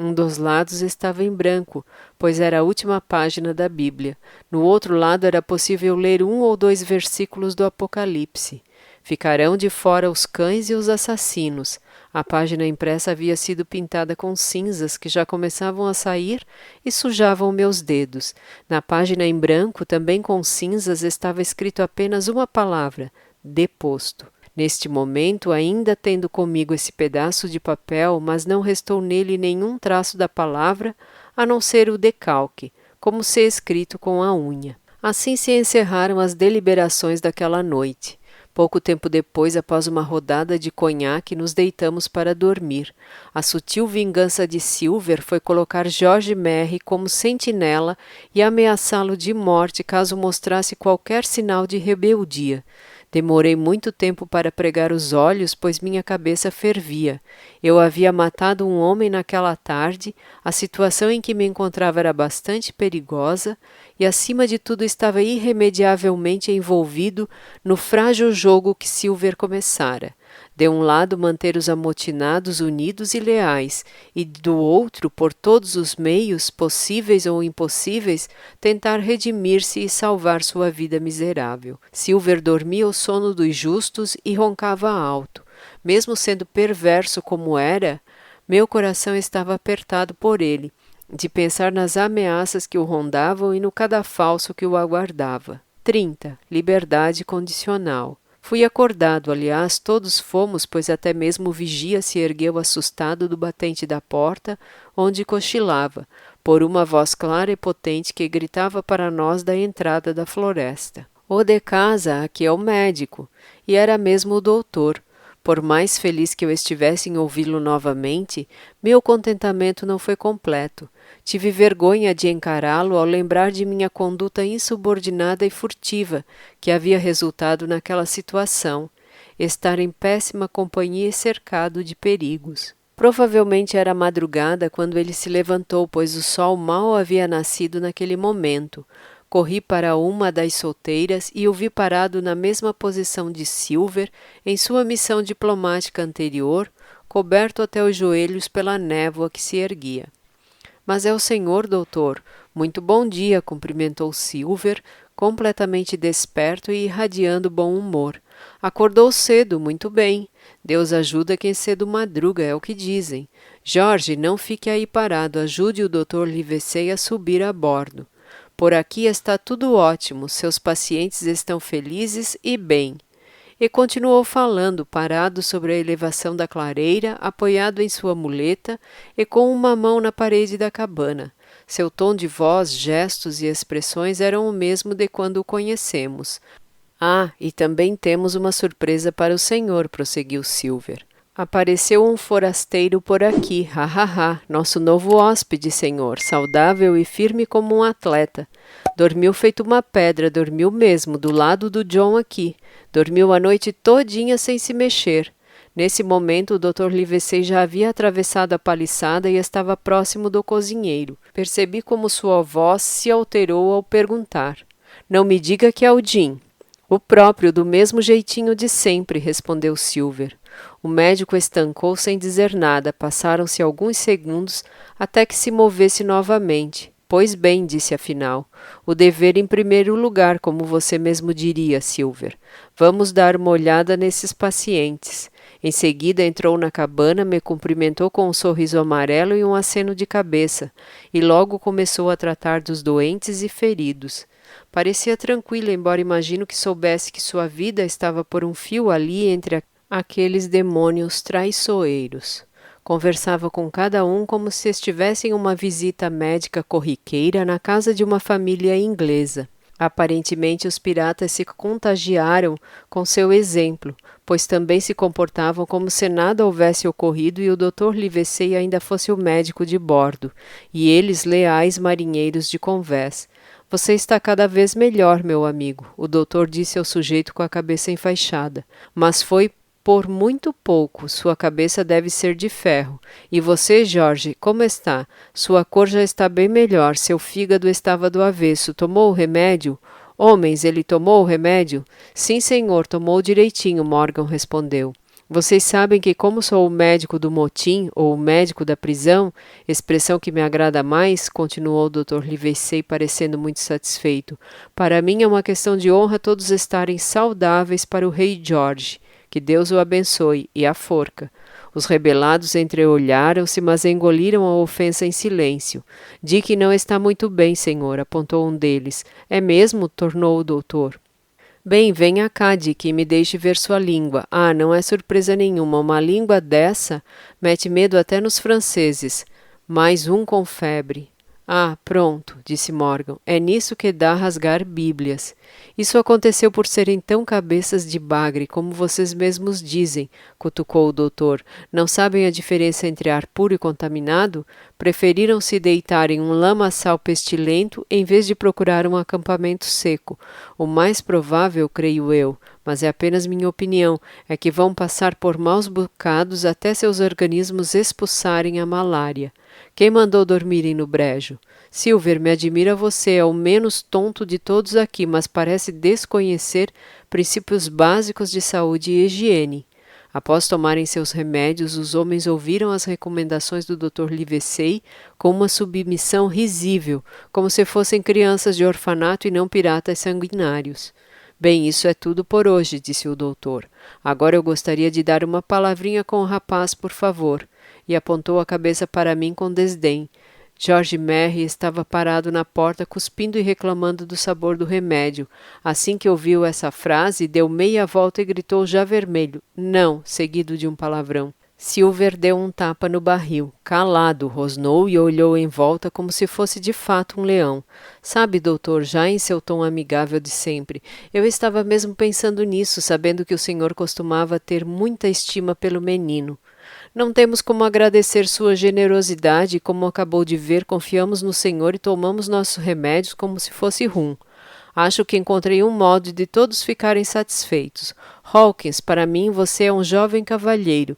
Um dos lados estava em branco, pois era a última página da Bíblia. No outro lado era possível ler 1 ou 2 versículos do Apocalipse. Ficarão de fora os cães e os assassinos. A página impressa havia sido pintada com cinzas que já começavam a sair e sujavam meus dedos. Na página em branco, também com cinzas, estava escrito apenas uma palavra: deposto. Neste momento, ainda tendo comigo esse pedaço de papel, mas não restou nele nenhum traço da palavra, a não ser o decalque, como se escrito com a unha. Assim se encerraram as deliberações daquela noite. Pouco tempo depois, após uma rodada de conhaque, nos deitamos para dormir. A sutil vingança de Silver foi colocar George Merry como sentinela e ameaçá-lo de morte caso mostrasse qualquer sinal de rebeldia. Demorei muito tempo para pregar os olhos, pois minha cabeça fervia. Eu havia matado um homem naquela tarde, a situação em que me encontrava era bastante perigosa e, acima de tudo, estava irremediavelmente envolvido no frágil jogo que Silver começara. De um lado, manter os amotinados unidos e leais, e do outro, por todos os meios, possíveis ou impossíveis, tentar redimir-se e salvar sua vida miserável. Silver dormia o sono dos justos e roncava alto. Mesmo sendo perverso como era, meu coração estava apertado por ele, de pensar nas ameaças que o rondavam e no cadafalso que o aguardava. 30. Liberdade condicional. Fui acordado, aliás, todos fomos, pois até mesmo o vigia se ergueu assustado do batente da porta, onde cochilava, por uma voz clara e potente que gritava para nós da entrada da floresta. O de casa, aqui é o médico, e era mesmo o doutor. Por mais feliz que eu estivesse em ouvi-lo novamente, meu contentamento não foi completo. Tive vergonha de encará-lo ao lembrar de minha conduta insubordinada e furtiva, que havia resultado naquela situação, estar em péssima companhia e cercado de perigos. Provavelmente era madrugada quando ele se levantou, pois o sol mal havia nascido naquele momento. Corri para uma das solteiras e o vi parado na mesma posição de Silver em sua missão diplomática anterior, coberto até os joelhos pela névoa que se erguia. Mas é o senhor, doutor. Muito bom dia, cumprimentou Silver, completamente desperto e irradiando bom humor. Acordou cedo, muito bem. Deus ajuda quem cedo madruga, é o que dizem. Jorge, não fique aí parado, ajude o Dr. Livesey a subir a bordo. Por aqui está tudo ótimo, seus pacientes estão felizes e bem. E continuou falando, parado sobre a elevação da clareira, apoiado em sua muleta e com uma mão na parede da cabana. Seu tom de voz, gestos e expressões eram o mesmo de quando o conhecemos. Ah, e também temos uma surpresa para o senhor, prosseguiu Silver. Apareceu um forasteiro por aqui, nosso novo hóspede, senhor, saudável e firme como um atleta. Dormiu feito uma pedra, dormiu mesmo, do lado do John aqui. Dormiu a noite todinha sem se mexer. Nesse momento, o Dr. Livesey já havia atravessado a paliçada e estava próximo do cozinheiro. Percebi como sua voz se alterou ao perguntar. Não me diga que é o Jim. O próprio, do mesmo jeitinho de sempre, respondeu Silver. O médico estancou sem dizer nada. Passaram-se alguns segundos até que se movesse novamente. Pois bem, disse afinal, o dever em primeiro lugar, como você mesmo diria, Silver. Vamos dar uma olhada nesses pacientes. Em seguida entrou na cabana, me cumprimentou com um sorriso amarelo e um aceno de cabeça, e logo começou a tratar dos doentes e feridos. Parecia tranquila, embora imagino que soubesse que sua vida estava por um fio ali entre aqueles demônios traiçoeiros. Conversava com cada um como se estivesse em uma visita médica corriqueira na casa de uma família inglesa. Aparentemente os piratas se contagiaram com seu exemplo, pois também se comportavam como se nada houvesse ocorrido e o Dr. Livesey ainda fosse o médico de bordo, e eles leais marinheiros de convés. Você está cada vez melhor, meu amigo, o doutor disse ao sujeito com a cabeça enfaixada, mas foi por muito pouco, sua cabeça deve ser de ferro. E você, Jorge, como está? Sua cor já está bem melhor, seu fígado estava do avesso. Tomou o remédio? Homens, ele tomou o remédio? Sim, senhor, tomou direitinho, Morgan respondeu. Vocês sabem que como sou o médico do motim, ou o médico da prisão, expressão que me agrada mais, continuou o Dr. Livesey parecendo muito satisfeito, para mim é uma questão de honra todos estarem saudáveis para o rei George. Que Deus o abençoe, e a forca. Os rebelados entreolharam-se, mas engoliram a ofensa em silêncio. Dick não está muito bem, senhor, apontou um deles. É mesmo? Tornou o doutor. Bem, venha cá, Dick, e me deixe ver sua língua. Ah, não é surpresa nenhuma, uma língua dessa mete medo até nos franceses. Mais um com febre. Ah, pronto, disse Morgan. É nisso que dá rasgar bíblias. Isso aconteceu por serem tão cabeças de bagre, como vocês mesmos dizem, cutucou o doutor. Não sabem a diferença entre ar puro e contaminado? Preferiram se deitar em um lamaçal pestilento em vez de procurar um acampamento seco. O mais provável, creio eu, mas é apenas minha opinião, é que vão passar por maus bocados até seus organismos expulsarem a malária. Quem mandou dormirem no brejo? Silver, me admira você, é o menos tonto de todos aqui, mas parece desconhecer princípios básicos de saúde e higiene. Após tomarem seus remédios, os homens ouviram as recomendações do Dr. Livesey com uma submissão risível, como se fossem crianças de orfanato e não piratas sanguinários. Bem, isso é tudo por hoje, disse o doutor. Agora eu gostaria de dar uma palavrinha com o rapaz, por favor. E apontou a cabeça para mim com desdém. George Merry estava parado na porta, cuspindo e reclamando do sabor do remédio. Assim que ouviu essa frase, deu meia volta e gritou já vermelho. Não, seguido de um palavrão. Silver deu um tapa no barril. Calado, rosnou e olhou em volta como se fosse de fato um leão. Sabe, doutor, já em seu tom amigável de sempre, eu estava mesmo pensando nisso, sabendo que o senhor costumava ter muita estima pelo menino. Não temos como agradecer sua generosidade e, como acabou de ver, confiamos no senhor e tomamos nossos remédios como se fosse rum. Acho que encontrei um modo de todos ficarem satisfeitos. Hawkins, para mim você é um jovem cavalheiro,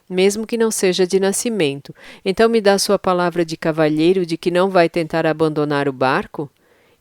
mesmo que não seja de nascimento. Então me dá sua palavra de cavalheiro de que não vai tentar abandonar o barco?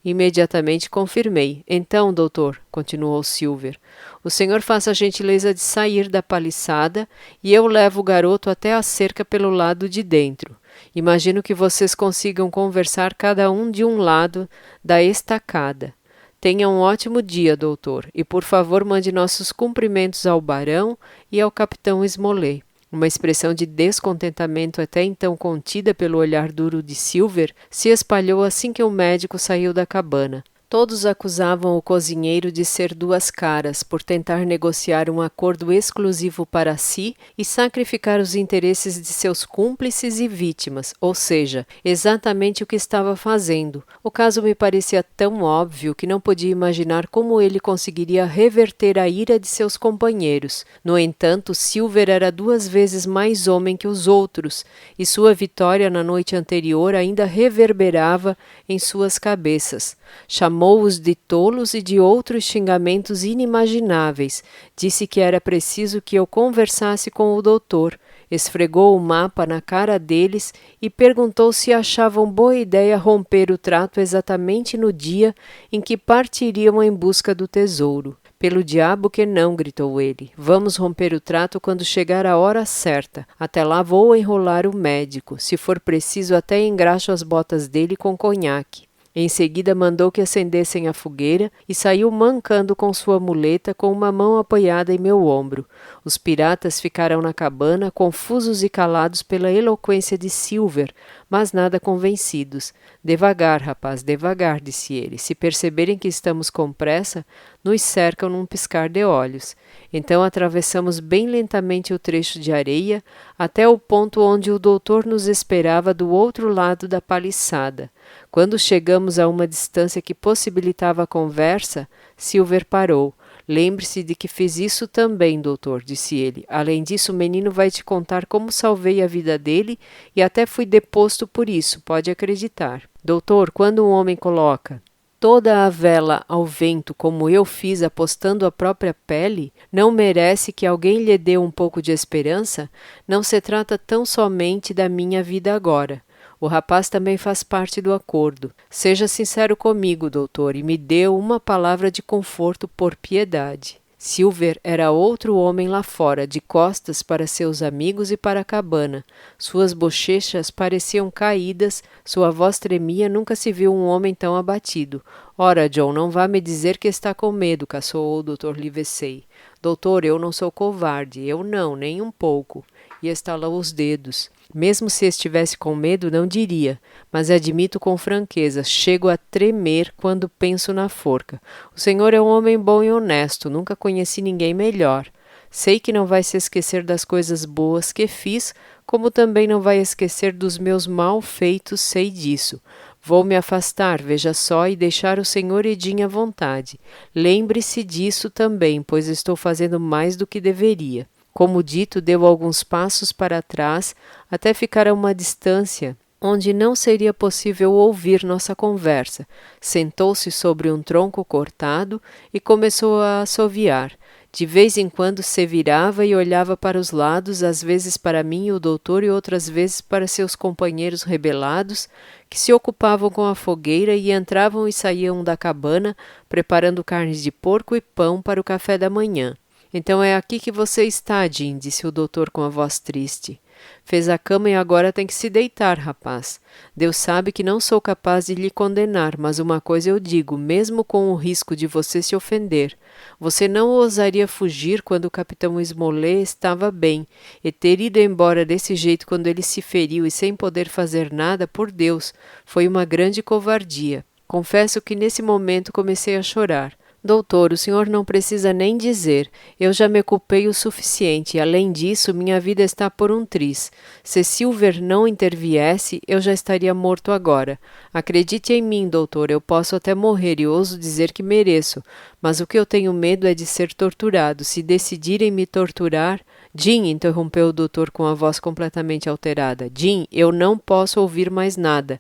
Imediatamente confirmei. Então, doutor, continuou Silver, o senhor faça a gentileza de sair da paliçada e eu levo o garoto até a cerca pelo lado de dentro. Imagino que vocês consigam conversar cada um de um lado da estacada. Tenha um ótimo dia, doutor, e por favor mande nossos cumprimentos ao barão e ao capitão Smollett. Uma expressão de descontentamento até então contida pelo olhar duro de Silver se espalhou assim que o médico saiu da cabana. Todos acusavam o cozinheiro de ser duas caras por tentar negociar um acordo exclusivo para si e sacrificar os interesses de seus cúmplices e vítimas, ou seja, exatamente o que estava fazendo. O caso me parecia tão óbvio que não podia imaginar como ele conseguiria reverter a ira de seus companheiros. No entanto, Silver era 2 vezes mais homem que os outros, e sua vitória na noite anterior ainda reverberava em suas cabeças. Chamou-os de tolos e de outros xingamentos inimagináveis. Disse que era preciso que eu conversasse com o doutor. Esfregou o mapa na cara deles e perguntou se achavam boa ideia romper o trato exatamente no dia em que partiriam em busca do tesouro. Pelo diabo que não, gritou ele. Vamos romper o trato quando chegar a hora certa. Até lá vou enrolar o médico. Se for preciso, até engraxo as botas dele com conhaque. Em seguida mandou que acendessem a fogueira e saiu mancando com sua muleta com uma mão apoiada em meu ombro. Os piratas ficaram na cabana, confusos e calados pela eloquência de Silver, mas nada convencidos. Devagar, rapaz, devagar, disse ele. Se perceberem que estamos com pressa, nos cercam num piscar de olhos. Então atravessamos bem lentamente o trecho de areia até o ponto onde o doutor nos esperava do outro lado da paliçada. Quando chegamos a uma distância que possibilitava a conversa, Silver parou. Lembre-se de que fiz isso também, doutor, disse ele. Além disso, o menino vai te contar como salvei a vida dele e até fui deposto por isso, pode acreditar. Doutor, quando um homem coloca toda a vela ao vento como eu fiz apostando a própria pele, não merece que alguém lhe dê um pouco de esperança? Não se trata tão somente da minha vida agora. O rapaz também faz parte do acordo. Seja sincero comigo, doutor, e me dê uma palavra de conforto por piedade. Silver era outro homem lá fora, de costas para seus amigos e para a cabana. Suas bochechas pareciam caídas, sua voz tremia, nunca se viu um homem tão abatido. Ora, John, não vá me dizer que está com medo, caçoou o Dr. Livesey. Doutor, eu não sou covarde, eu não, nem um pouco. E estalou os dedos. Mesmo se estivesse com medo, não diria, mas admito com franqueza, chego a tremer quando penso na forca. O senhor é um homem bom e honesto, nunca conheci ninguém melhor. Sei que não vai se esquecer das coisas boas que fiz, como também não vai esquecer dos meus mal feitos, sei disso. Vou me afastar, veja só, e deixar o senhor Edinho à vontade. Lembre-se disso também, pois estou fazendo mais do que deveria. Como dito, deu alguns passos para trás, até ficar a uma distância onde não seria possível ouvir nossa conversa. Sentou-se sobre um tronco cortado e começou a assoviar. De vez em quando se virava e olhava para os lados, às vezes para mim e o doutor e outras vezes para seus companheiros rebelados, que se ocupavam com a fogueira e entravam e saíam da cabana, preparando carnes de porco e pão para o café da manhã. Então é aqui que você está, Jim, disse o doutor com a voz triste. Fez a cama e agora tem que se deitar, rapaz. Deus sabe que não sou capaz de lhe condenar, mas uma coisa eu digo, mesmo com o risco de você se ofender. Você não ousaria fugir quando o capitão Smollett estava bem, e ter ido embora desse jeito quando ele se feriu e sem poder fazer nada, por Deus, foi uma grande covardia. Confesso que nesse momento comecei a chorar. Doutor, o senhor não precisa nem dizer. Eu já me culpei o suficiente e, além disso, minha vida está por um triz. Se Silver não interviesse, eu já estaria morto agora. Acredite em mim, doutor, eu posso até morrer e ouso dizer que mereço, mas o que eu tenho medo é de ser torturado. Se decidirem me torturar... Jim, interrompeu o doutor com a voz completamente alterada. Jim, eu não posso ouvir mais nada.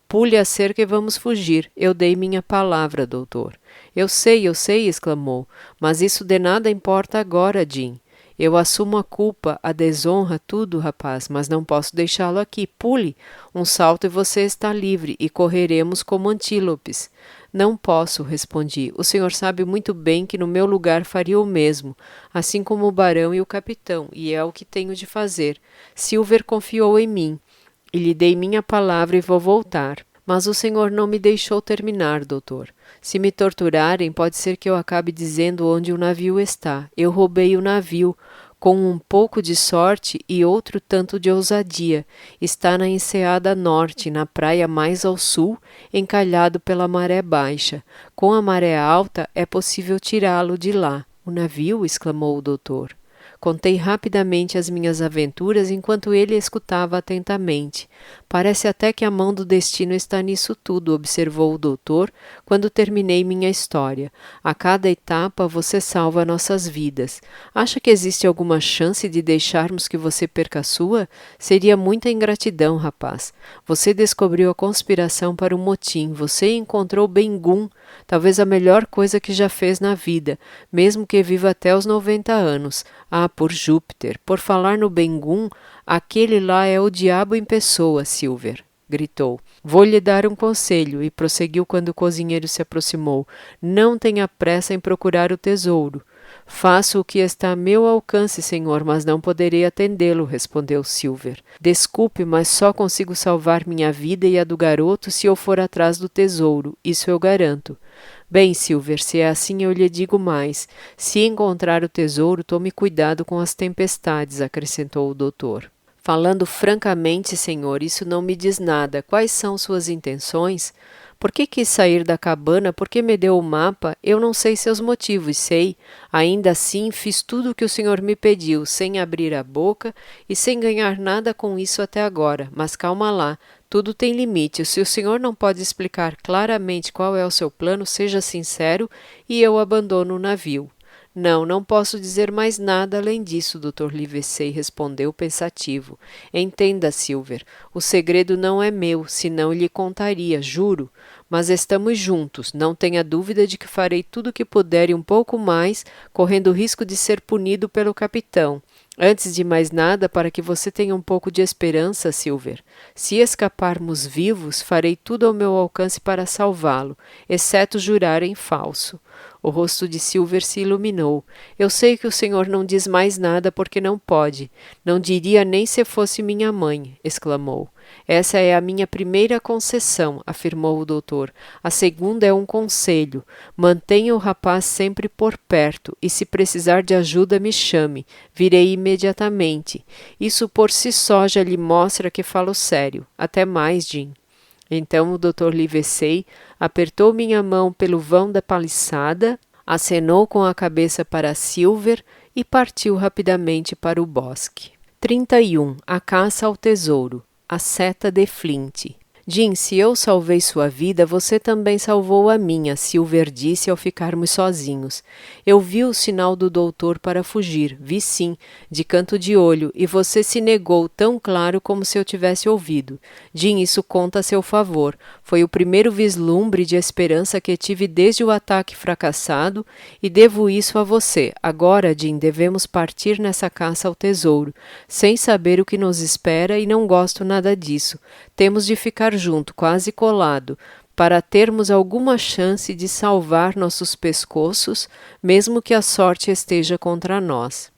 Pule a cerca e vamos fugir. Eu dei minha palavra, doutor. Eu sei, exclamou. Mas isso de nada importa agora, Jim. Eu assumo a culpa, a desonra, tudo, rapaz, mas não posso deixá-lo aqui. Pule. Um salto e você está livre, e correremos como antílopes. Não posso, respondi. O senhor sabe muito bem que no meu lugar faria o mesmo, assim como o barão e o capitão, e é o que tenho de fazer. Silver confiou em mim. E lhe dei minha palavra e vou voltar. Mas o senhor não me deixou terminar, doutor. Se me torturarem, pode ser que eu acabe dizendo onde o navio está. Eu roubei o navio, com um pouco de sorte e outro tanto de ousadia. Está na enseada norte, na praia mais ao sul, encalhado pela maré baixa. Com a maré alta, é possível tirá-lo de lá. O navio? Exclamou o doutor. Contei rapidamente as minhas aventuras enquanto ele escutava atentamente. Parece até que a mão do destino está nisso tudo, observou o doutor, quando terminei minha história. A cada etapa você salva nossas vidas. Acha que existe alguma chance de deixarmos que você perca a sua? Seria muita ingratidão, rapaz. Você descobriu a conspiração para o motim. Você encontrou Ben-Gunn, talvez a melhor coisa que já fez na vida, mesmo que viva até os 90 anos. Ah, por Júpiter, por falar no Ben-Gunn, aquele lá é o diabo em pessoa, Silver, gritou. Vou lhe dar um conselho, e prosseguiu quando o cozinheiro se aproximou. Não tenha pressa em procurar o tesouro. Faço o que está a meu alcance, senhor, mas não poderei atendê-lo, respondeu Silver. Desculpe, mas só consigo salvar minha vida e a do garoto se eu for atrás do tesouro, isso eu garanto. Bem, Silver, se é assim eu lhe digo mais. Se encontrar o tesouro, tome cuidado com as tempestades, acrescentou o doutor. Falando francamente, senhor, isso não me diz nada. Quais são suas intenções? Por que quis sair da cabana? Por que me deu o mapa? Eu não sei seus motivos, sei. Ainda assim, fiz tudo o que o senhor me pediu, sem abrir a boca e sem ganhar nada com isso até agora. Mas calma lá, tudo tem limite. Se o senhor não pode explicar claramente qual é o seu plano, seja sincero e eu abandono o navio. Não posso dizer mais nada além disso, Dr. Livesey respondeu pensativo. Entenda, Silver, o segredo não é meu, senão lhe contaria, juro. Mas estamos juntos, não tenha dúvida de que farei tudo o que puder e um pouco mais, correndo o risco de ser punido pelo capitão. Antes de mais nada, para que você tenha um pouco de esperança, Silver. Se escaparmos vivos, farei tudo ao meu alcance para salvá-lo, exceto jurar em falso. O rosto de Silver se iluminou. Eu sei que o senhor não diz mais nada porque não pode. Não diria nem se fosse minha mãe, exclamou. Essa é a minha primeira concessão, afirmou o doutor. A segunda é um conselho. Mantenha o rapaz sempre por perto e se precisar de ajuda me chame. Virei imediatamente. Isso por si só já lhe mostra que falo sério. Até mais, Jim. Então o Dr. Livesey apertou minha mão pelo vão da paliçada, acenou com a cabeça para Silver e partiu rapidamente para o bosque. 31. A caça ao tesouro. A seta de Flint. Jim, se eu salvei sua vida, você também salvou a minha, Silver disse ao ficarmos sozinhos. Eu vi o sinal do doutor para fugir, vi sim, de canto de olho, e você se negou tão claro como se eu tivesse ouvido. Jim, isso conta a seu favor. Foi o primeiro vislumbre de esperança que tive desde o ataque fracassado, e devo isso a você. Agora, Jim, devemos partir nessa caça ao tesouro, sem saber o que nos espera e não gosto nada disso. Temos de ficar junto, quase colado, para termos alguma chance de salvar nossos pescoços, mesmo que a sorte esteja contra nós.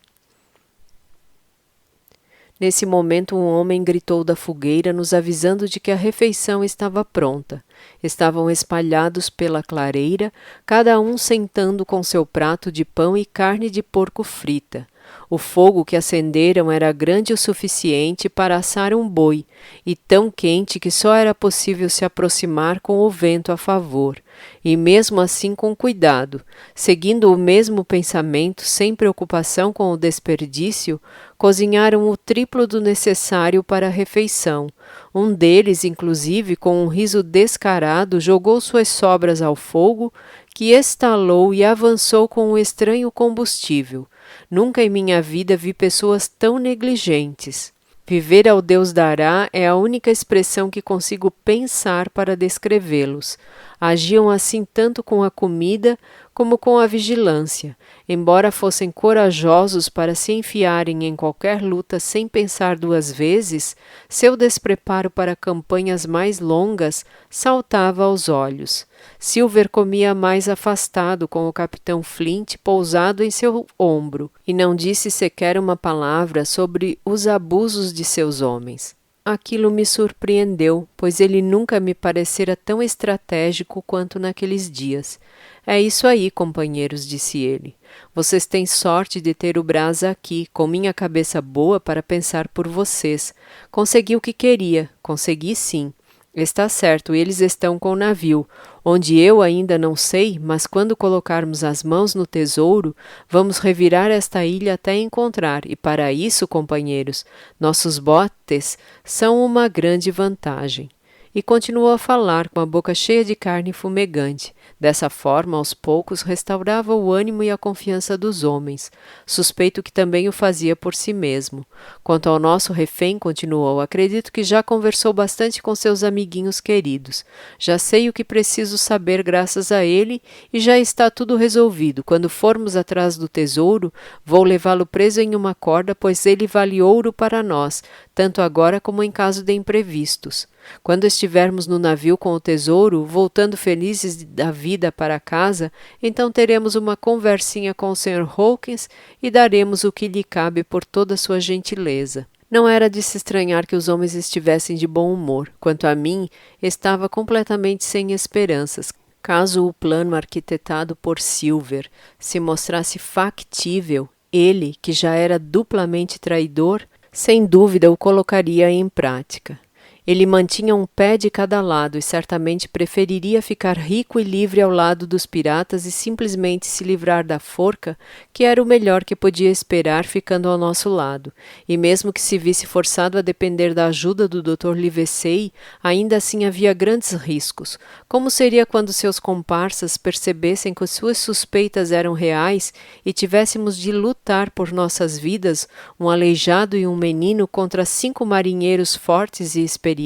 Nesse momento um homem gritou da fogueira, nos avisando de que a refeição estava pronta. Estavam espalhados pela clareira, cada um sentando com seu prato de pão e carne de porco frita. O fogo que acenderam era grande o suficiente para assar um boi, e tão quente que só era possível se aproximar com o vento a favor, e mesmo assim com cuidado, seguindo o mesmo pensamento, sem preocupação com o desperdício, cozinharam o triplo do necessário para a refeição. Um deles, inclusive, com um riso descarado, jogou suas sobras ao fogo, que estalou e avançou com um estranho combustível. Nunca em minha vida vi pessoas tão negligentes. Viver ao Deus dará é a única expressão que consigo pensar para descrevê-los. Agiam assim tanto com a comida como com a vigilância. Embora fossem corajosos para se enfiarem em qualquer luta sem pensar duas vezes, seu despreparo para campanhas mais longas saltava aos olhos. Silver comia mais afastado, com o capitão Flint pousado em seu ombro, e não disse sequer uma palavra sobre os abusos de seus homens. Aquilo me surpreendeu, pois ele nunca me parecera tão estratégico quanto naqueles dias. É isso aí, companheiros, disse ele. Vocês têm sorte de ter o Brás aqui, com minha cabeça boa para pensar por vocês. Consegui o que queria, consegui sim. Está certo, eles estão com o navio, onde eu ainda não sei, mas quando colocarmos as mãos no tesouro, vamos revirar esta ilha até encontrar, e para isso, companheiros, nossos botes são uma grande vantagem. E continuou a falar com a boca cheia de carne fumegante. Dessa forma, aos poucos, restaurava o ânimo e a confiança dos homens. Suspeito que também o fazia por si mesmo. Quanto ao nosso refém, continuou, acredito que já conversou bastante com seus amiguinhos queridos. Já sei o que preciso saber graças a ele e já está tudo resolvido. Quando formos atrás do tesouro, vou levá-lo preso em uma corda, pois ele vale ouro para nós, tanto agora como em caso de imprevistos. Quando estivermos no navio com o tesouro, voltando felizes da vida para casa, então teremos uma conversinha com o Sr. Hawkins e daremos o que lhe cabe por toda a sua gentileza. Não era de se estranhar que os homens estivessem de bom humor. Quanto a mim, estava completamente sem esperanças. Caso o plano arquitetado por Silver se mostrasse factível, ele, que já era duplamente traidor, sem dúvida o colocaria em prática. Ele mantinha um pé de cada lado e certamente preferiria ficar rico e livre ao lado dos piratas e simplesmente se livrar da forca, que era o melhor que podia esperar ficando ao nosso lado. E mesmo que se visse forçado a depender da ajuda do Dr. Livesey, ainda assim havia grandes riscos. Como seria quando seus comparsas percebessem que suas suspeitas eram reais e tivéssemos de lutar por nossas vidas, um aleijado e um menino contra 5 marinheiros fortes e experientes?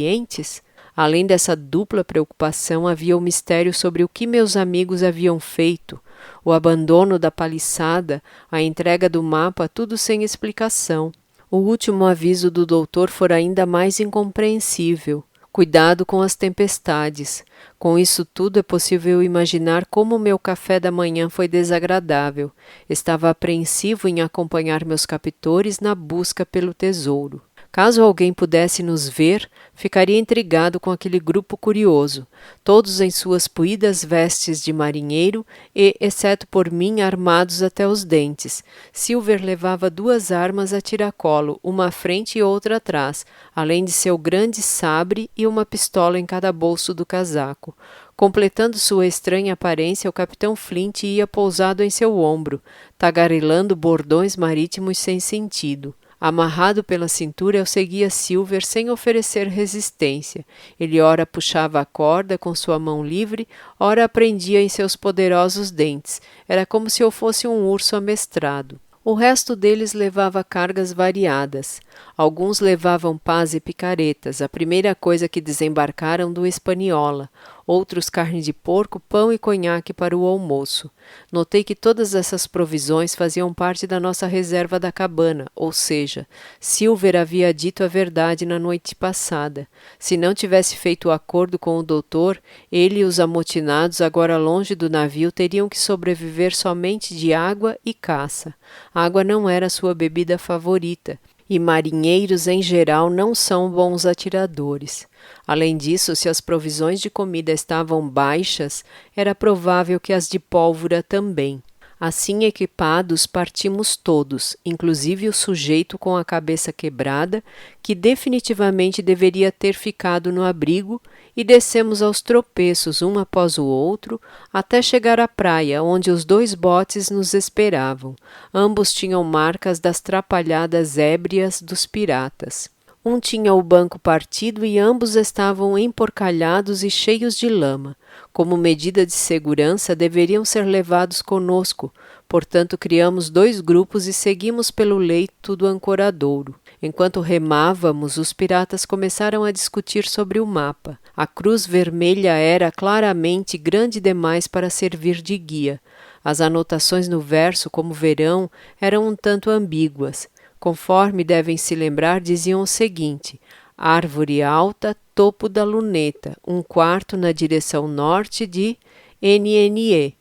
Além dessa dupla preocupação, havia o mistério sobre o que meus amigos haviam feito, o abandono da paliçada, a entrega do mapa, tudo sem explicação. O último aviso do doutor fora ainda mais incompreensível. Cuidado com as tempestades. Com isso tudo é possível imaginar como o meu café da manhã foi desagradável. Estava apreensivo em acompanhar meus captores na busca pelo tesouro. Caso alguém pudesse nos ver, ficaria intrigado com aquele grupo curioso, todos em suas puídas vestes de marinheiro e, exceto por mim, armados até os dentes. Silver levava 2 armas a tiracolo, uma à frente e outra atrás, além de seu grande sabre e uma pistola em cada bolso do casaco. Completando sua estranha aparência, o capitão Flint ia pousado em seu ombro, tagarelando bordões marítimos sem sentido. Amarrado pela cintura, eu seguia Silver sem oferecer resistência. Ele ora puxava a corda com sua mão livre, ora a prendia em seus poderosos dentes. Era como se eu fosse um urso amestrado. O resto deles levava cargas variadas. Alguns levavam pás e picaretas, a primeira coisa que desembarcaram do Hispaniola. Outros carne de porco, pão e conhaque para o almoço. Notei que todas essas provisões faziam parte da nossa reserva da cabana, ou seja, Silver havia dito a verdade na noite passada. Se não tivesse feito o acordo com o doutor, ele e os amotinados, agora longe do navio, teriam que sobreviver somente de água e caça. A água não era sua bebida favorita, e marinheiros em geral não são bons atiradores. Além disso, se as provisões de comida estavam baixas, era provável que as de pólvora também. Assim equipados, partimos todos, inclusive o sujeito com a cabeça quebrada, que definitivamente deveria ter ficado no abrigo, e descemos aos tropeços, um após o outro, até chegar à praia, onde os 2 botes nos esperavam. Ambos tinham marcas das trapalhadas ébrias dos piratas. Um tinha o banco partido e ambos estavam emporcalhados e cheios de lama. Como medida de segurança, deveriam ser levados conosco, portanto criamos 2 grupos e seguimos pelo leito do ancoradouro. Enquanto remávamos, os piratas começaram a discutir sobre o mapa. A cruz vermelha era claramente grande demais para servir de guia. As anotações no verso, como verão, eram um tanto ambíguas. Conforme devem se lembrar, diziam o seguinte: árvore alta, topo da luneta, 1/4 na direção norte de NNE,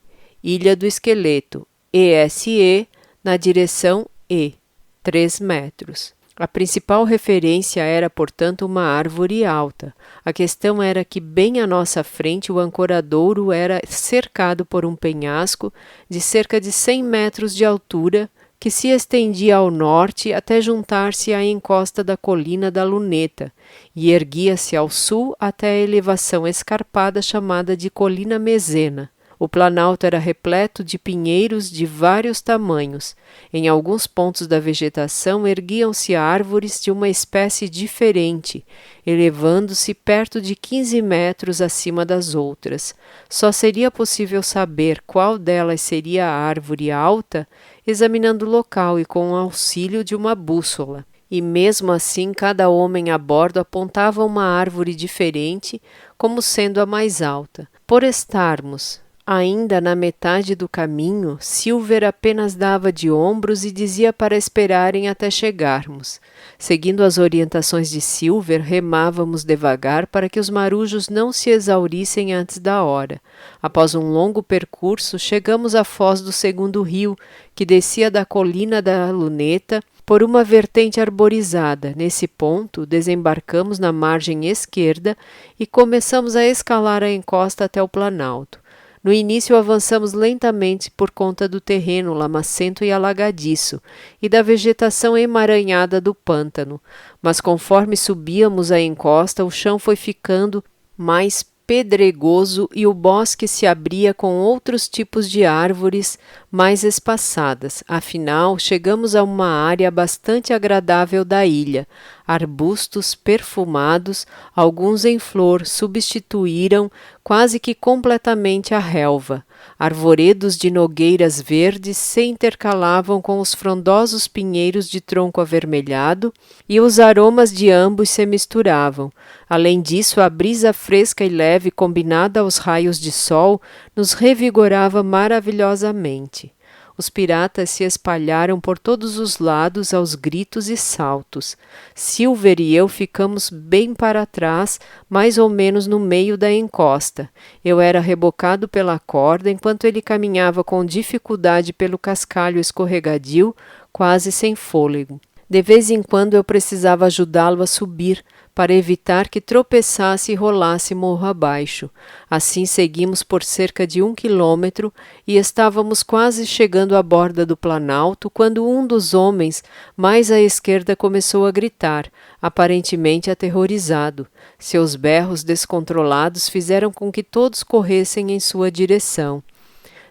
Ilha do Esqueleto, ESE na direção E, 3 metros. A principal referência era, portanto, uma árvore alta. A questão era que bem à nossa frente o ancoradouro era cercado por um penhasco de cerca de 100 metros de altura, que se estendia ao norte até juntar-se à encosta da colina da Luneta e erguia-se ao sul até a elevação escarpada chamada de Colina Mezena. O planalto era repleto de pinheiros de vários tamanhos. Em alguns pontos da vegetação erguiam-se árvores de uma espécie diferente, elevando-se perto de 15 metros acima das outras. Só seria possível saber qual delas seria a árvore alta examinando o local e com o auxílio de uma bússola. E mesmo assim, cada homem a bordo apontava uma árvore diferente como sendo a mais alta. Por estarmos ainda na metade do caminho, Silver apenas dava de ombros e dizia para esperarem até chegarmos. Seguindo as orientações de Silver, remávamos devagar para que os marujos não se exaurissem antes da hora. Após um longo percurso, chegamos à foz do segundo rio, que descia da colina da Luneta por uma vertente arborizada. Nesse ponto, desembarcamos na margem esquerda e começamos a escalar a encosta até o planalto. No início avançamos lentamente por conta do terreno lamacento e alagadiço e da vegetação emaranhada do pântano, mas conforme subíamos a encosta o chão foi ficando mais pedregoso e o bosque se abria com outros tipos de árvores mais espaçadas. Afinal, chegamos a uma área bastante agradável da ilha. Arbustos perfumados, alguns em flor, substituíram quase que completamente a relva. Arvoredos de nogueiras verdes se intercalavam com os frondosos pinheiros de tronco avermelhado e os aromas de ambos se misturavam. Além disso, a brisa fresca e leve combinada aos raios de sol nos revigorava maravilhosamente. Os piratas se espalharam por todos os lados aos gritos e saltos. Silver e eu ficamos bem para trás, mais ou menos no meio da encosta. Eu era rebocado pela corda, enquanto ele caminhava com dificuldade pelo cascalho escorregadio, quase sem fôlego. De vez em quando eu precisava ajudá-lo a subir, para evitar que tropeçasse e rolasse morro abaixo. Assim seguimos por cerca de 1 quilômetro e estávamos quase chegando à borda do planalto quando um dos homens mais à esquerda começou a gritar, aparentemente aterrorizado. Seus berros descontrolados fizeram com que todos corressem em sua direção.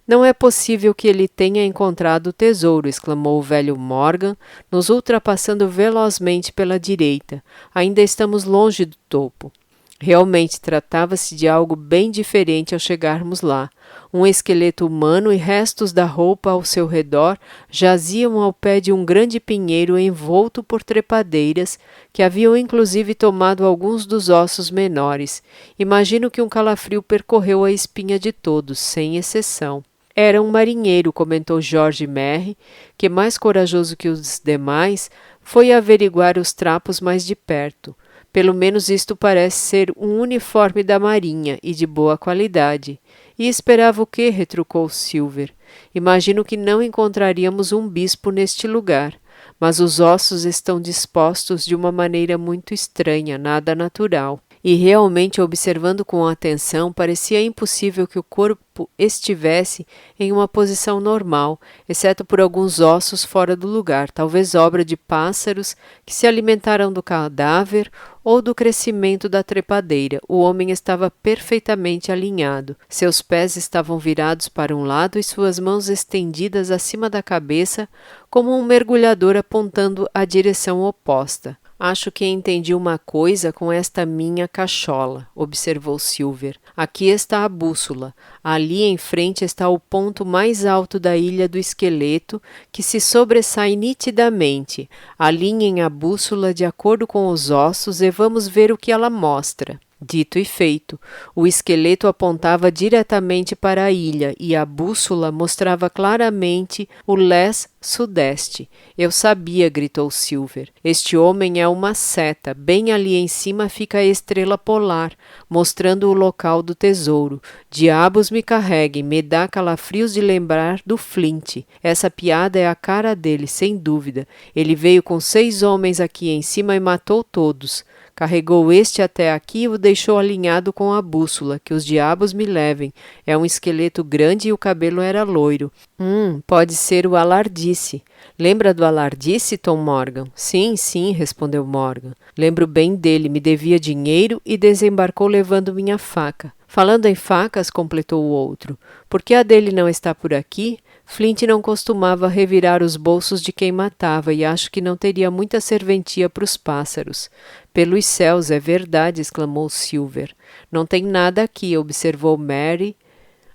Não é possível que ele tenha encontrado o tesouro, exclamou o velho Morgan, nos ultrapassando velozmente pela direita. Ainda estamos longe do topo. Realmente tratava-se de algo bem diferente ao chegarmos lá. Um esqueleto humano e restos da roupa ao seu redor jaziam ao pé de um grande pinheiro envolto por trepadeiras, que haviam inclusive tomado alguns dos ossos menores. Imagino que um calafrio percorreu a espinha de todos, sem exceção. Era um marinheiro, comentou George Merry, que, mais corajoso que os demais, foi averiguar os trapos mais de perto. Pelo menos isto parece ser um uniforme da marinha e de boa qualidade. E esperava o quê? Retrucou Silver. Imagino que não encontraríamos um bispo neste lugar, mas os ossos estão dispostos de uma maneira muito estranha, nada natural. e realmente observando com atenção, parecia impossível que o corpo estivesse em uma posição normal, exceto por alguns ossos fora do lugar, talvez obra de pássaros que se alimentaram do cadáver ou do crescimento da trepadeira. O homem estava perfeitamente alinhado. Seus pés estavam virados para um lado e suas mãos estendidas acima da cabeça, como um mergulhador apontando a direção oposta. Acho que entendi uma coisa com esta minha cachola, observou Silver. Aqui está a bússola. Ali em frente está o ponto mais alto da ilha do esqueleto, que se sobressai nitidamente. Alinhem a bússola de acordo com os ossos e vamos ver o que ela mostra. Dito e feito, o esqueleto apontava diretamente para a ilha e a bússola mostrava claramente o leste-sudeste. Eu sabia, gritou Silver. Este homem é uma seta. Bem ali em cima fica a estrela polar, mostrando o local do tesouro. Diabos me carreguem, me dá calafrios de lembrar do Flint. Essa piada é a cara dele, sem dúvida. Ele veio com 6 homens aqui em cima e matou todos. Carregou este até aqui e o deixou alinhado com a bússola, que os diabos me levem. É um esqueleto grande e o cabelo era loiro. Pode ser o Alardice. Lembra do Alardice, Tom Morgan? Sim, respondeu Morgan. Lembro bem dele, me devia dinheiro e desembarcou levando minha faca. Falando em facas, completou o outro, por que a dele não está por aqui? Flint não costumava revirar os bolsos de quem matava e acho que não teria muita serventia para os pássaros. Pelos céus, é verdade, exclamou Silver. Não tem nada aqui, observou Mary,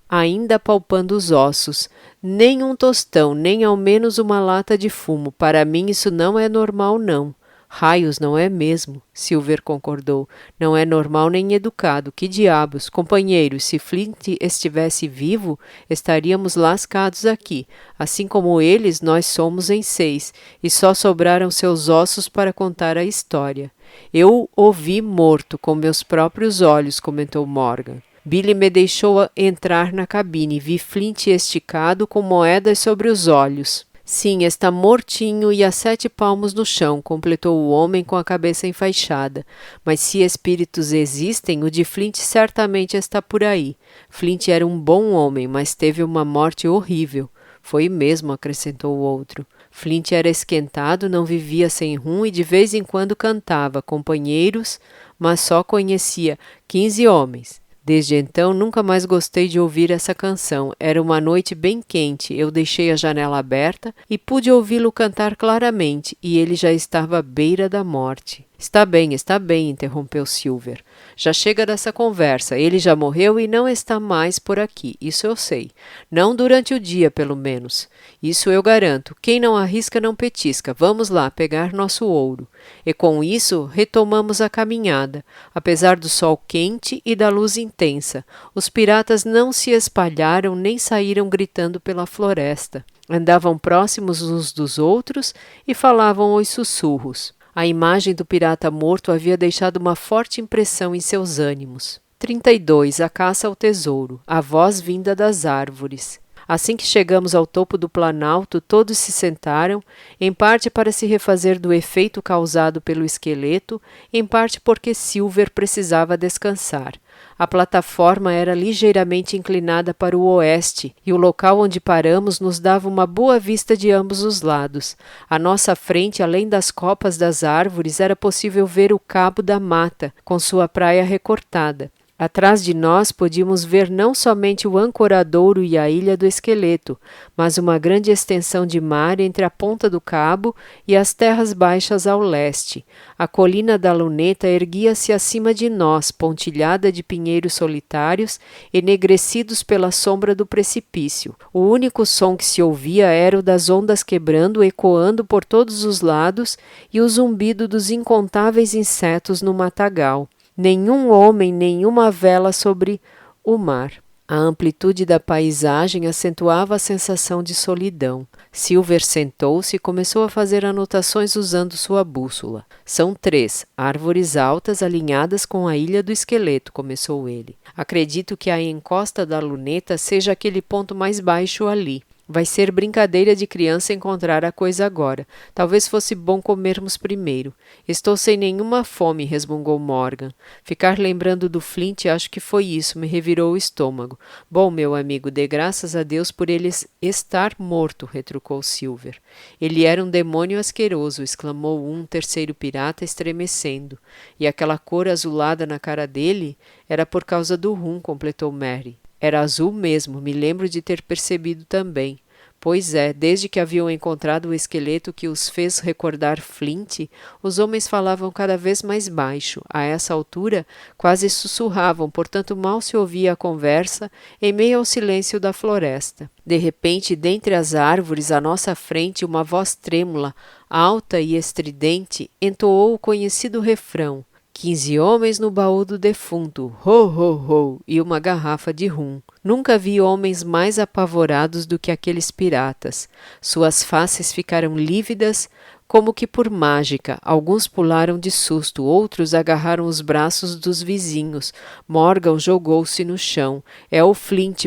ainda palpando os ossos. Nem um tostão, nem ao menos uma lata de fumo. Para mim isso não é normal, não. Raios, não é mesmo, Silver concordou. Não é normal nem educado. Que diabos, companheiros, se Flint estivesse vivo, estaríamos lascados aqui. Assim como eles, nós somos em 6, e só sobraram seus ossos para contar a história. Eu o vi morto com meus próprios olhos, comentou Morgan. Billy me deixou entrar na cabine e vi Flint esticado com moedas sobre os olhos. Sim, está mortinho e a 7 palmos no chão, completou o homem com a cabeça enfaixada. Mas se espíritos existem, o de Flint certamente está por aí. Flint era um bom homem, mas teve uma morte horrível. Foi mesmo, acrescentou o outro. Flint era esquentado, não vivia sem rum e de vez em quando cantava, companheiros, mas só conhecia 15 homens. Desde então, nunca mais gostei de ouvir essa canção. Era uma noite bem quente, eu deixei a janela aberta e pude ouvi-lo cantar claramente, e ele já estava à beira da morte. Está bem, interrompeu Silver. Já chega dessa conversa. Ele já morreu e não está mais por aqui, isso eu sei. Não durante o dia, pelo menos. Isso eu garanto. Quem não arrisca não petisca. Vamos lá, pegar nosso ouro. E com isso, retomamos a caminhada. Apesar do sol quente e da luz intensa, os piratas não se espalharam nem saíram gritando pela floresta. Andavam próximos uns dos outros e falavam aos sussurros. A imagem do pirata morto havia deixado uma forte impressão em seus ânimos. 32. A caça ao tesouro. A voz vinda das árvores. Assim que chegamos ao topo do planalto, todos se sentaram, em parte para se refazer do efeito causado pelo esqueleto, em parte porque Silver precisava descansar. A plataforma era ligeiramente inclinada para o oeste e o local onde paramos nos dava uma boa vista de ambos os lados. À nossa frente, além das copas das árvores, era possível ver o cabo da mata, com sua praia recortada. Atrás de nós podíamos ver não somente o ancoradouro e a ilha do esqueleto, mas uma grande extensão de mar entre a ponta do cabo e as terras baixas ao leste. A colina da Luneta erguia-se acima de nós, pontilhada de pinheiros solitários, enegrecidos pela sombra do precipício. O único som que se ouvia era o das ondas quebrando, ecoando por todos os lados, e o zumbido dos incontáveis insetos no matagal. Nenhum homem, nenhuma vela sobre o mar. A amplitude da paisagem acentuava a sensação de solidão. Silver sentou-se e começou a fazer anotações usando sua bússola. São 3, árvores altas alinhadas com a ilha do esqueleto, começou ele. Acredito que a encosta da Luneta seja aquele ponto mais baixo ali. Vai ser brincadeira de criança encontrar a coisa agora. Talvez fosse bom comermos primeiro. Estou sem nenhuma fome, resmungou Morgan. Ficar lembrando do Flint, acho que foi isso, me revirou o estômago. Bom, meu amigo, dê graças a Deus por ele estar morto, retrucou Silver. Ele era um demônio asqueroso, exclamou um terceiro pirata, estremecendo. E aquela cor azulada na cara dele era por causa do rum, completou Mary. Era azul mesmo, me lembro de ter percebido também. Pois é, desde que haviam encontrado o esqueleto que os fez recordar Flint, os homens falavam cada vez mais baixo. A essa altura, quase sussurravam, portanto mal se ouvia a conversa em meio ao silêncio da floresta. De repente, dentre as árvores à nossa frente, uma voz trêmula, alta e estridente, entoou o conhecido refrão. 15 homens no baú do defunto, ho, ho, ho, e uma garrafa de rum. Nunca vi homens mais apavorados do que aqueles piratas. Suas faces ficaram lívidas, como que por mágica. Alguns pularam de susto, outros agarraram os braços dos vizinhos. Morgan jogou-se no chão. É o Flint,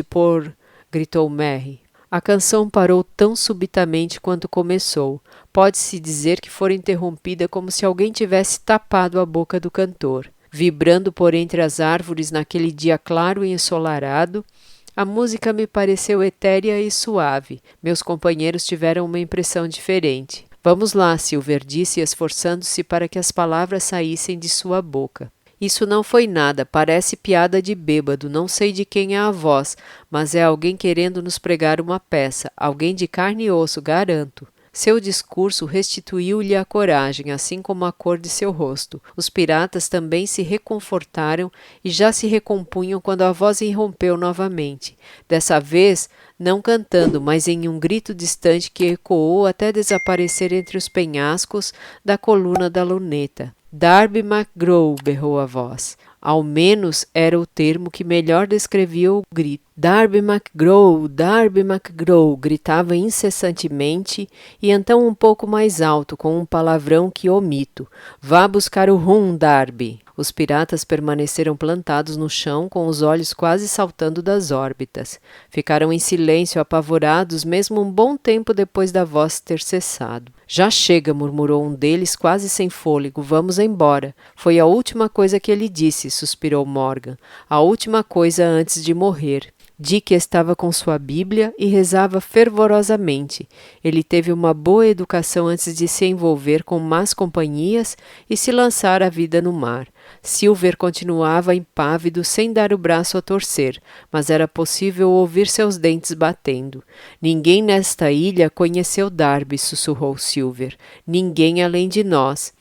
gritou Mary. A canção parou tão subitamente quanto começou. Pode-se dizer que fora interrompida como se alguém tivesse tapado a boca do cantor. Vibrando por entre as árvores naquele dia claro e ensolarado, a música me pareceu etérea e suave. Meus companheiros tiveram uma impressão diferente. Vamos lá, Silver disse, esforçando-se para que as palavras saíssem de sua boca. Isso não foi nada, parece piada de bêbado, não sei de quem é a voz, mas é alguém querendo nos pregar uma peça, alguém de carne e osso, garanto. Seu discurso restituiu-lhe a coragem, assim como a cor de seu rosto. Os piratas também se reconfortaram e já se recompunham quando a voz irrompeu novamente. Dessa vez, não cantando, mas em um grito distante que ecoou até desaparecer entre os penhascos da coluna da luneta. Darby McGraw, berrou a voz. Ao menos era o termo que melhor descrevia o grito. Darby McGraw, gritava incessantemente e então um pouco mais alto, com um palavrão que omito. Vá buscar o rum, Darby. Os piratas permaneceram plantados no chão, com os olhos quase saltando das órbitas. Ficaram em silêncio, apavorados, mesmo um bom tempo depois da voz ter cessado. Já chega, murmurou um deles, quase sem fôlego. Vamos embora. Foi a última coisa que ele disse, suspirou Morgan. A última coisa antes de morrer. Dick estava com sua Bíblia e rezava fervorosamente. Ele teve uma boa educação antes de se envolver com más companhias e se lançar à vida no mar. Silver continuava impávido, sem dar o braço a torcer, mas era possível ouvir seus dentes batendo. Ninguém nesta ilha conheceu Darby, sussurrou Silver. Ninguém além de nós.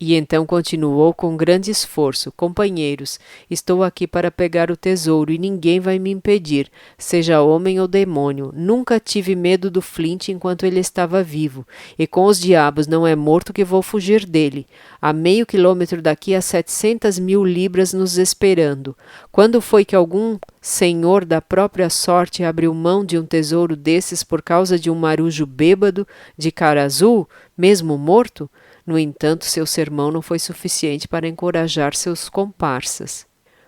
E então continuou com grande esforço. Companheiros, estou aqui para pegar o tesouro e ninguém vai me impedir, seja homem ou demônio. Nunca tive medo do Flint enquanto ele estava vivo, e com os diabos não é morto que vou fugir dele. A meio quilômetro daqui há 700.000 libras nos esperando. Quando foi que algum senhor da própria sorte abriu mão de um tesouro desses por causa de um marujo bêbado, de cara azul, mesmo morto? No entanto, seu sermão não foi suficiente para encorajar seus comparsas.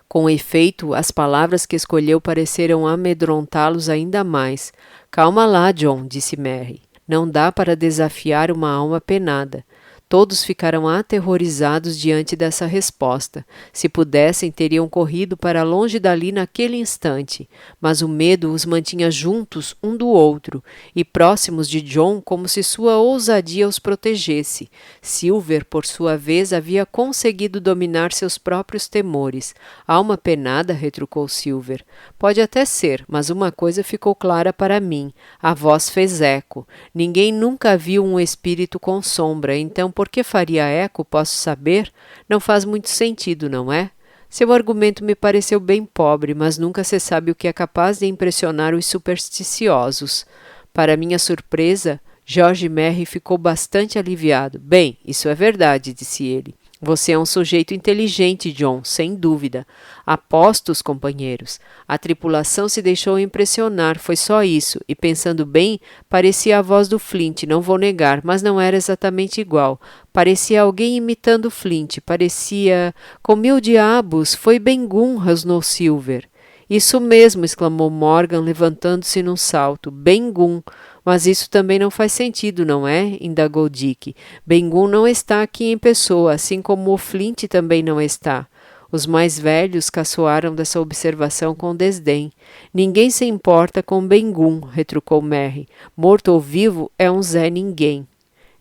Com efeito, as palavras que escolheu pareceram amedrontá-los ainda mais. Calma lá, John, disse Mary. Não dá para desafiar uma alma penada. Todos ficaram aterrorizados diante dessa resposta. Se pudessem, teriam corrido para longe dali naquele instante, mas o medo os mantinha juntos um do outro e próximos de John como se sua ousadia os protegesse. Silver, por sua vez, havia conseguido dominar seus próprios temores. Alma penada, retrucou Silver. Pode até ser, mas uma coisa ficou clara para mim. A voz fez eco. Ninguém nunca viu um espírito com sombra, então por que faria eco, posso saber? Não faz muito sentido, não é? Seu argumento me pareceu bem pobre, mas nunca se sabe o que é capaz de impressionar os supersticiosos. Para minha surpresa, George Merry ficou bastante aliviado. Bem, isso é verdade, disse ele. Você é um sujeito inteligente, John, sem dúvida. Apostos, companheiros. A tripulação se deixou impressionar, foi só isso, e pensando bem, parecia a voz do Flint, não vou negar, mas não era exatamente igual. Parecia alguém imitando Flint, parecia... Com mil diabos, foi Ben Gunn, rosnou Silver. Isso mesmo, exclamou Morgan, levantando-se num salto. Ben-Gunn. Mas isso também não faz sentido, não é? Indagou Dick. Ben-Gunn não está aqui em pessoa, assim como o Flint também não está. Os mais velhos caçoaram dessa observação com desdém. Ninguém se importa com Ben-Gunn, retrucou Merry. Morto ou vivo, é um Zé Ninguém.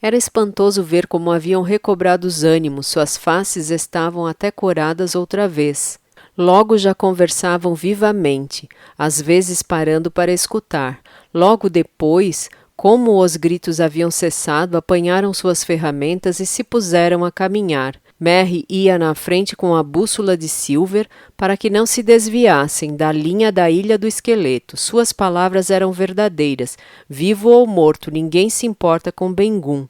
Era espantoso ver como haviam recobrado os ânimos, suas faces estavam até coradas outra vez. Logo já conversavam vivamente, às vezes parando para escutar. Logo depois, como os gritos haviam cessado, apanharam suas ferramentas e se puseram a caminhar. Merry ia na frente com a bússola de Silver para que não se desviassem da linha da Ilha do Esqueleto. Suas palavras eram verdadeiras. Vivo ou morto, ninguém se importa com Ben-Gunn.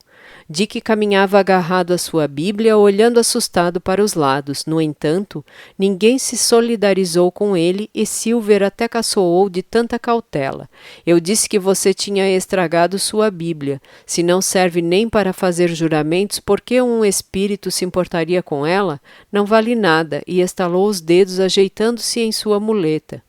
Dick caminhava agarrado à sua Bíblia, olhando assustado para os lados. No entanto, ninguém se solidarizou com ele e Silver até caçoou de tanta cautela. Eu disse que você tinha estragado sua Bíblia. Se não serve nem para fazer juramentos, por que um espírito se importaria com ela? Não vale nada, e estalou os dedos ajeitando-se em sua muleta.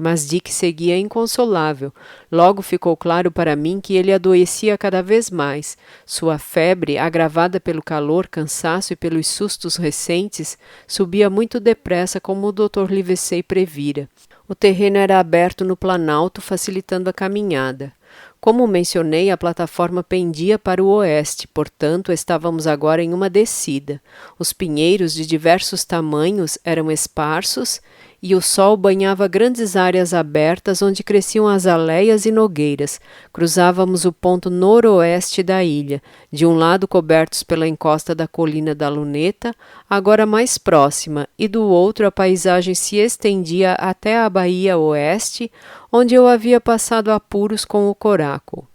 Mas Dick seguia inconsolável. Logo ficou claro para mim que ele adoecia cada vez mais. Sua febre, agravada pelo calor, cansaço e pelos sustos recentes, subia muito depressa, como o Dr. Livesey previra. O terreno era aberto no planalto, facilitando a caminhada. Como mencionei, a plataforma pendia para o oeste, portanto, estávamos agora em uma descida. Os pinheiros de diversos tamanhos eram esparsos e o sol banhava grandes áreas abertas onde cresciam azaleias e nogueiras. Cruzávamos o ponto noroeste da ilha, de um lado cobertos pela encosta da colina da Luneta, agora mais próxima, e do outro a paisagem se estendia até a baía oeste, onde eu havia passado apuros com o coraco.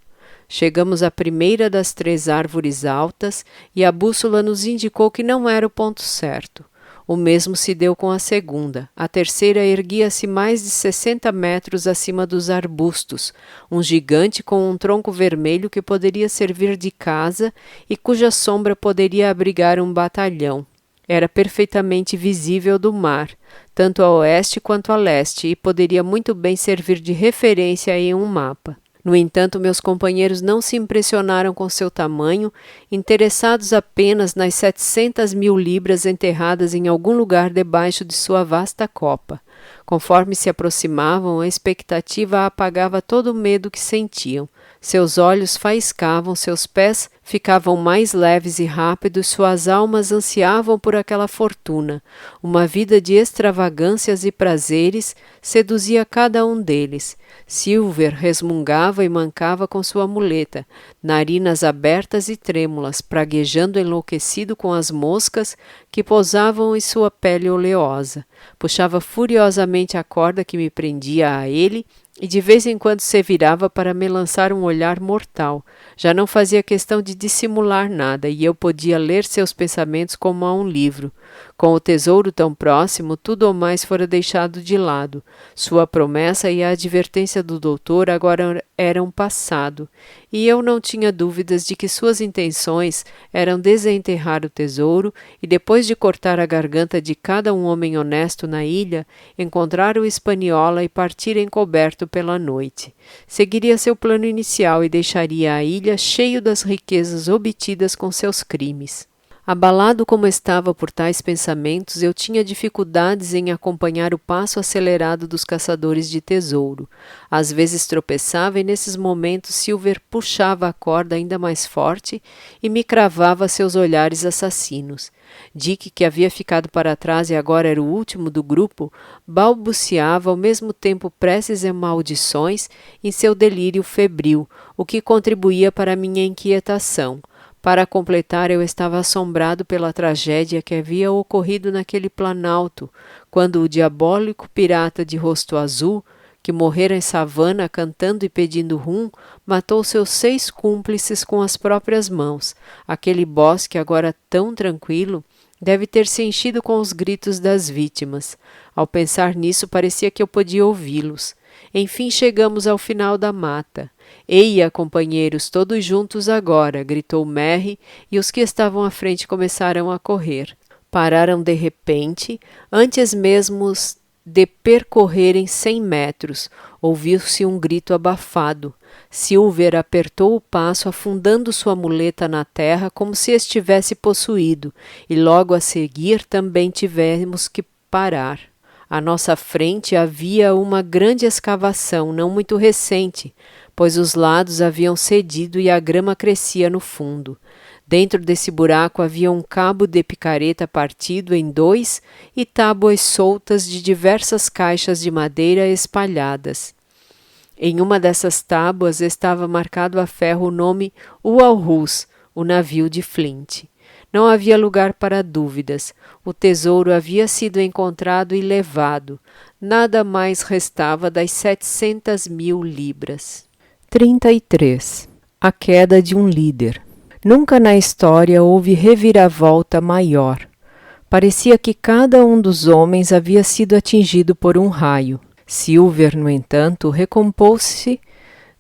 Chegamos à primeira das 3 árvores altas e a bússola nos indicou que não era o ponto certo. O mesmo se deu com a segunda. A terceira erguia-se mais de 60 metros acima dos arbustos, um gigante com um tronco vermelho que poderia servir de casa e cuja sombra poderia abrigar um batalhão. Era perfeitamente visível do mar, tanto a oeste quanto a leste, e poderia muito bem servir de referência em um mapa. No entanto, meus companheiros não se impressionaram com seu tamanho, interessados apenas nas 700.000 libras enterradas em algum lugar debaixo de sua vasta copa. Conforme se aproximavam, a expectativa apagava todo o medo que sentiam. Seus olhos faiscavam, seus pés ficavam mais leves e rápidos, suas almas ansiavam por aquela fortuna. Uma vida de extravagâncias e prazeres seduzia cada um deles. Silver resmungava e mancava com sua muleta, narinas abertas e trêmulas, praguejando enlouquecido com as moscas que pousavam em sua pele oleosa. Puxava furiosamente a corda que me prendia a ele e de vez em quando se virava para me lançar um olhar mortal. Já não fazia questão de dissimular nada, e eu podia ler seus pensamentos como a um livro. Com o tesouro tão próximo, tudo o mais fora deixado de lado. Sua promessa e a advertência do doutor agora eram passado, e eu não tinha dúvidas de que suas intenções eram desenterrar o tesouro e, depois de cortar a garganta de cada um homem honesto na ilha, encontrar o Hispaniola e partir encoberto pela noite. Seguiria seu plano inicial e deixaria a ilha cheio das riquezas obtidas com seus crimes. Abalado como estava por tais pensamentos, eu tinha dificuldades em acompanhar o passo acelerado dos caçadores de tesouro. Às vezes tropeçava e nesses momentos Silver puxava a corda ainda mais forte e me cravava seus olhares assassinos. Dick, que havia ficado para trás e agora era o último do grupo, balbuciava ao mesmo tempo preces e maldições em seu delírio febril, o que contribuía para a minha inquietação. Para completar, eu estava assombrado pela tragédia que havia ocorrido naquele planalto, quando o diabólico pirata de rosto azul, que morrera em savana cantando e pedindo rum, matou seus 6 cúmplices com as próprias mãos. Aquele bosque, agora tão tranquilo, deve ter se enchido com os gritos das vítimas. Ao pensar nisso, parecia que eu podia ouvi-los. Enfim chegamos ao final da mata. Eia, companheiros, todos juntos agora, gritou Merry, e os que estavam à frente começaram a correr. Pararam de repente, antes mesmo de percorrerem 100 metros, ouviu-se um grito abafado. Silver apertou o passo, afundando sua muleta na terra como se estivesse possuído, e logo a seguir também tivemos que parar. À nossa frente havia uma grande escavação, não muito recente, pois os lados haviam cedido e a grama crescia no fundo. Dentro desse buraco havia um cabo de picareta partido em 2 e tábuas soltas de diversas caixas de madeira espalhadas. Em uma dessas tábuas estava marcado a ferro o nome Walrus, o navio de Flint. Não havia lugar para dúvidas. O tesouro havia sido encontrado e levado. Nada mais restava das 700.000 libras. 33. A queda de um líder. Nunca na história houve reviravolta maior. Parecia que cada um dos homens havia sido atingido por um raio. Silver, no entanto, recompôs-se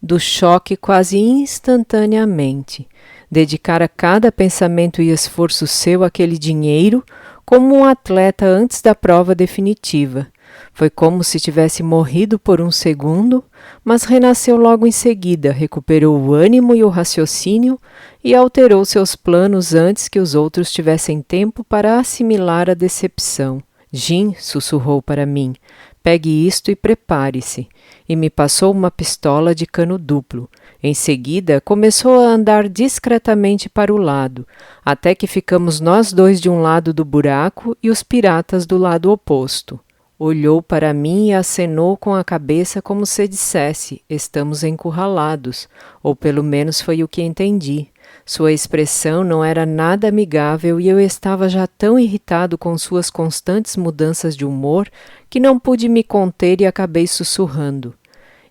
do choque quase instantaneamente. Dedicara cada pensamento e esforço seu àquele dinheiro como um atleta antes da prova definitiva. Foi como se tivesse morrido por um segundo, mas renasceu logo em seguida, recuperou o ânimo e o raciocínio e alterou seus planos antes que os outros tivessem tempo para assimilar a decepção. Jim sussurrou para mim, pegue isto e prepare-se, e me passou uma pistola de cano duplo. Em seguida, começou a andar discretamente para o lado, até que ficamos nós dois de um lado do buraco e os piratas do lado oposto. Olhou para mim e acenou com a cabeça como se dissesse, estamos encurralados, ou pelo menos foi o que entendi. Sua expressão não era nada amigável e eu estava já tão irritado com suas constantes mudanças de humor que não pude me conter e acabei sussurrando.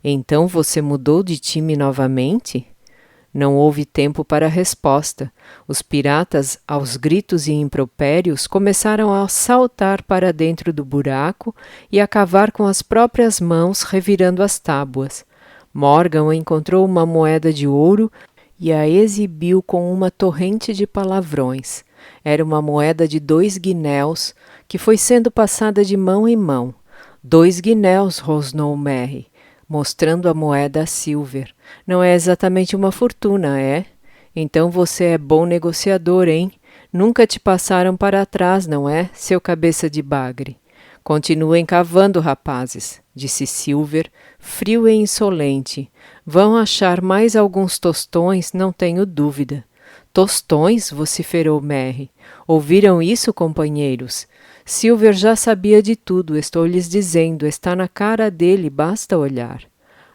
Então você mudou de time novamente? Não houve tempo para resposta. Os piratas, aos gritos e impropérios, começaram a saltar para dentro do buraco e a cavar com as próprias mãos, revirando as tábuas. Morgan encontrou uma moeda de ouro e a exibiu com uma torrente de palavrões. Era uma moeda de 2 guinéus, que foi sendo passada de mão em mão. 2 guinéus, rosnou Mary, mostrando a moeda a Silver. Não é exatamente uma fortuna, é? Então você é bom negociador, hein? Nunca te passaram para trás, não é, seu cabeça de bagre? Continuem cavando, rapazes, disse Silver, frio e insolente. Vão achar mais alguns tostões, não tenho dúvida. Tostões? Vociferou Mary. Ouviram isso, companheiros? Silver já sabia de tudo, estou lhes dizendo, está na cara dele, basta olhar.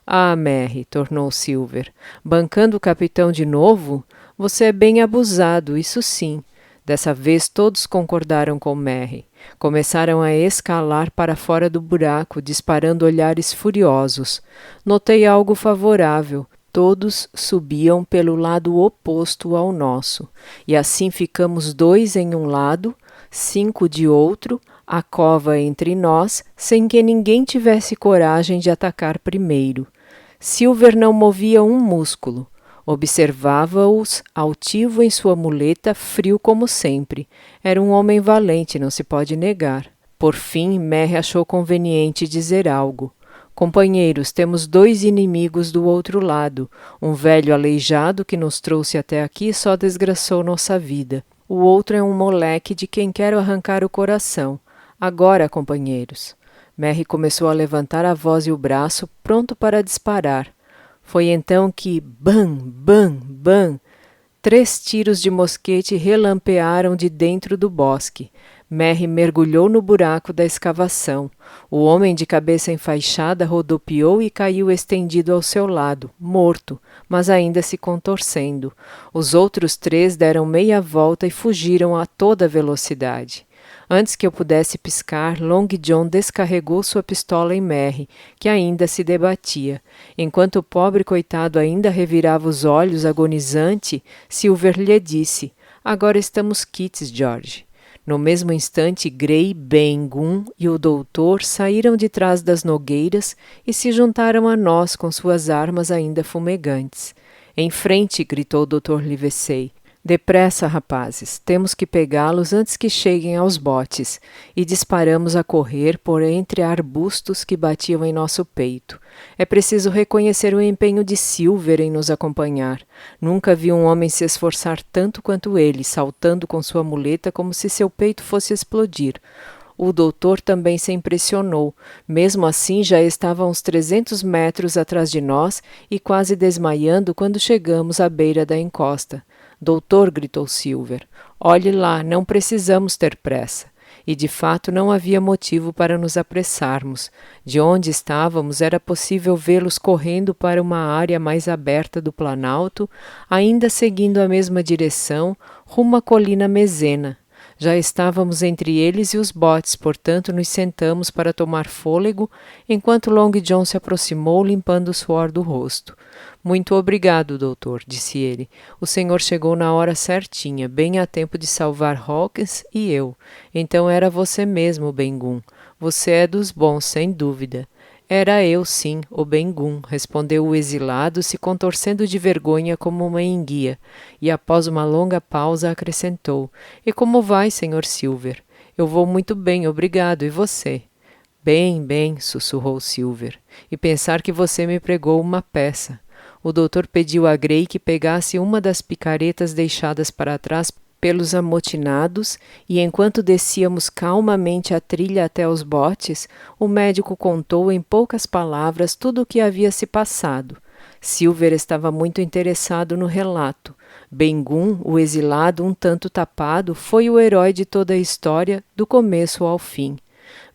Ah, Mary, tornou Silver, bancando o capitão de novo? Você é bem abusado, isso sim. Dessa vez todos concordaram com Mary. Começaram a escalar para fora do buraco, disparando olhares furiosos. Notei algo favorável. Todos subiam pelo lado oposto ao nosso, e assim ficamos 2 em um lado, 5 de outro, a cova entre nós, sem que ninguém tivesse coragem de atacar primeiro. Silver não movia um músculo. Observava-os, altivo em sua muleta, frio como sempre. Era um homem valente, não se pode negar. Por fim, Mary achou conveniente dizer algo. Companheiros, temos 2 inimigos do outro lado. Um velho aleijado que nos trouxe até aqui só desgraçou nossa vida. O outro é um moleque de quem quero arrancar o coração. Agora, companheiros. Mary começou a levantar a voz e o braço, pronto para disparar. Foi então que, bam, bam, bam, 3 tiros de mosquete relampearam de dentro do bosque. Mary mergulhou no buraco da escavação. O homem de cabeça enfaixada rodopiou e caiu estendido ao seu lado, morto, mas ainda se contorcendo. Os outros 3 deram meia volta e fugiram a toda velocidade. Antes que eu pudesse piscar, Long John descarregou sua pistola em Mary, que ainda se debatia. Enquanto o pobre coitado ainda revirava os olhos agonizante, Silver lhe disse, agora estamos quites, George. No mesmo instante, Gray, Ben Gunn e o doutor saíram de trás das nogueiras e se juntaram a nós com suas armas ainda fumegantes. Em frente, gritou o Dr. Livesey. Depressa, rapazes, temos que pegá-los antes que cheguem aos botes, e disparamos a correr por entre arbustos que batiam em nosso peito. É preciso reconhecer o empenho de Silver em nos acompanhar. Nunca vi um homem se esforçar tanto quanto ele, saltando com sua muleta como se seu peito fosse explodir. O doutor também se impressionou. Mesmo assim, já estava a uns 300 metros atrás de nós e quase desmaiando quando chegamos à beira da encosta. Doutor, gritou Silver, olhe lá, não precisamos ter pressa. E de fato não havia motivo para nos apressarmos. De onde estávamos era possível vê-los correndo para uma área mais aberta do planalto, ainda seguindo a mesma direção, rumo à colina Mezena. Já estávamos entre eles e os botes, portanto nos sentamos para tomar fôlego, enquanto Long John se aproximou limpando o suor do rosto. Muito obrigado, doutor, disse ele. O senhor chegou na hora certinha, bem a tempo de salvar Hawkins e eu. Então era você mesmo, Ben-Gunn. Você é dos bons, sem dúvida. Era eu, sim, o Ben-Gunn, respondeu o exilado, se contorcendo de vergonha como uma enguia, e após uma longa pausa acrescentou, e como vai, Sr. Silver? Eu vou muito bem, obrigado, e você? Bem, bem, sussurrou Silver, e pensar que você me pregou uma peça. O doutor pediu a Grey que pegasse uma das picaretas deixadas para trás pelos amotinados, e enquanto descíamos calmamente a trilha até os botes, o médico contou em poucas palavras tudo o que havia se passado. Silver estava muito interessado no relato. Ben-Gunn, o exilado um tanto tapado, foi o herói de toda a história, do começo ao fim.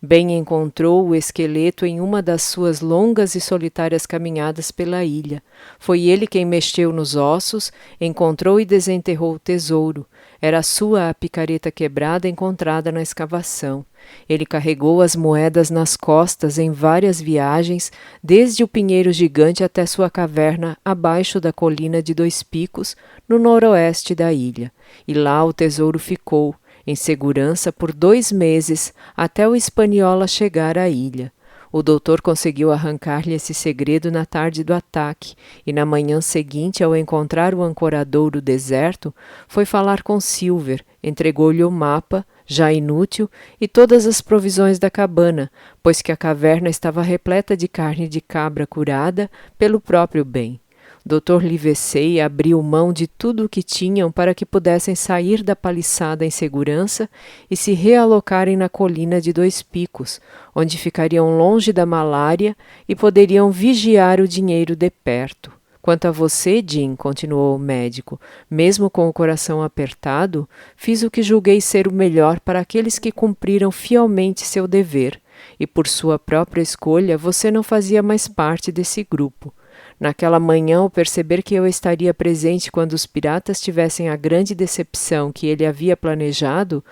Ben encontrou o esqueleto em uma das suas longas e solitárias caminhadas pela ilha. Foi ele quem mexeu nos ossos, encontrou e desenterrou o tesouro. Era sua a picareta quebrada encontrada na escavação. Ele carregou as moedas nas costas em várias viagens, desde o Pinheiro Gigante até sua caverna abaixo da colina de Dois Picos, no noroeste da ilha. E lá o tesouro ficou, em segurança por 2 meses, até o Hispaniola chegar à ilha. O doutor conseguiu arrancar-lhe esse segredo na tarde do ataque, e na manhã seguinte, ao encontrar o ancoradouro deserto, foi falar com Silver, entregou-lhe o mapa, já inútil, e todas as provisões da cabana, pois que a caverna estava repleta de carne de cabra curada pelo próprio Ben. Dr. Livesey abriu mão de tudo o que tinham para que pudessem sair da paliçada em segurança e se realocarem na colina de Dois Picos, onde ficariam longe da malária e poderiam vigiar o dinheiro de perto. Quanto a você, Jim, continuou o médico, mesmo com o coração apertado, fiz o que julguei ser o melhor para aqueles que cumpriram fielmente seu dever, e por sua própria escolha você não fazia mais parte desse grupo. Naquela manhã, ao perceber que eu estaria presente quando os piratas tivessem a grande decepção que ele havia planejado,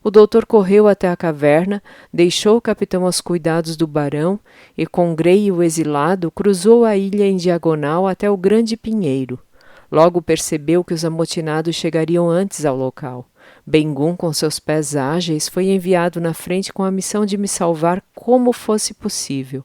o doutor correu até a caverna, deixou o capitão aos cuidados do barão e, com Grey e o exilado, cruzou a ilha em diagonal até o grande pinheiro. Logo percebeu que os amotinados chegariam antes ao local. Ben-Gunn, com seus pés ágeis, foi enviado na frente com a missão de me salvar como fosse possível.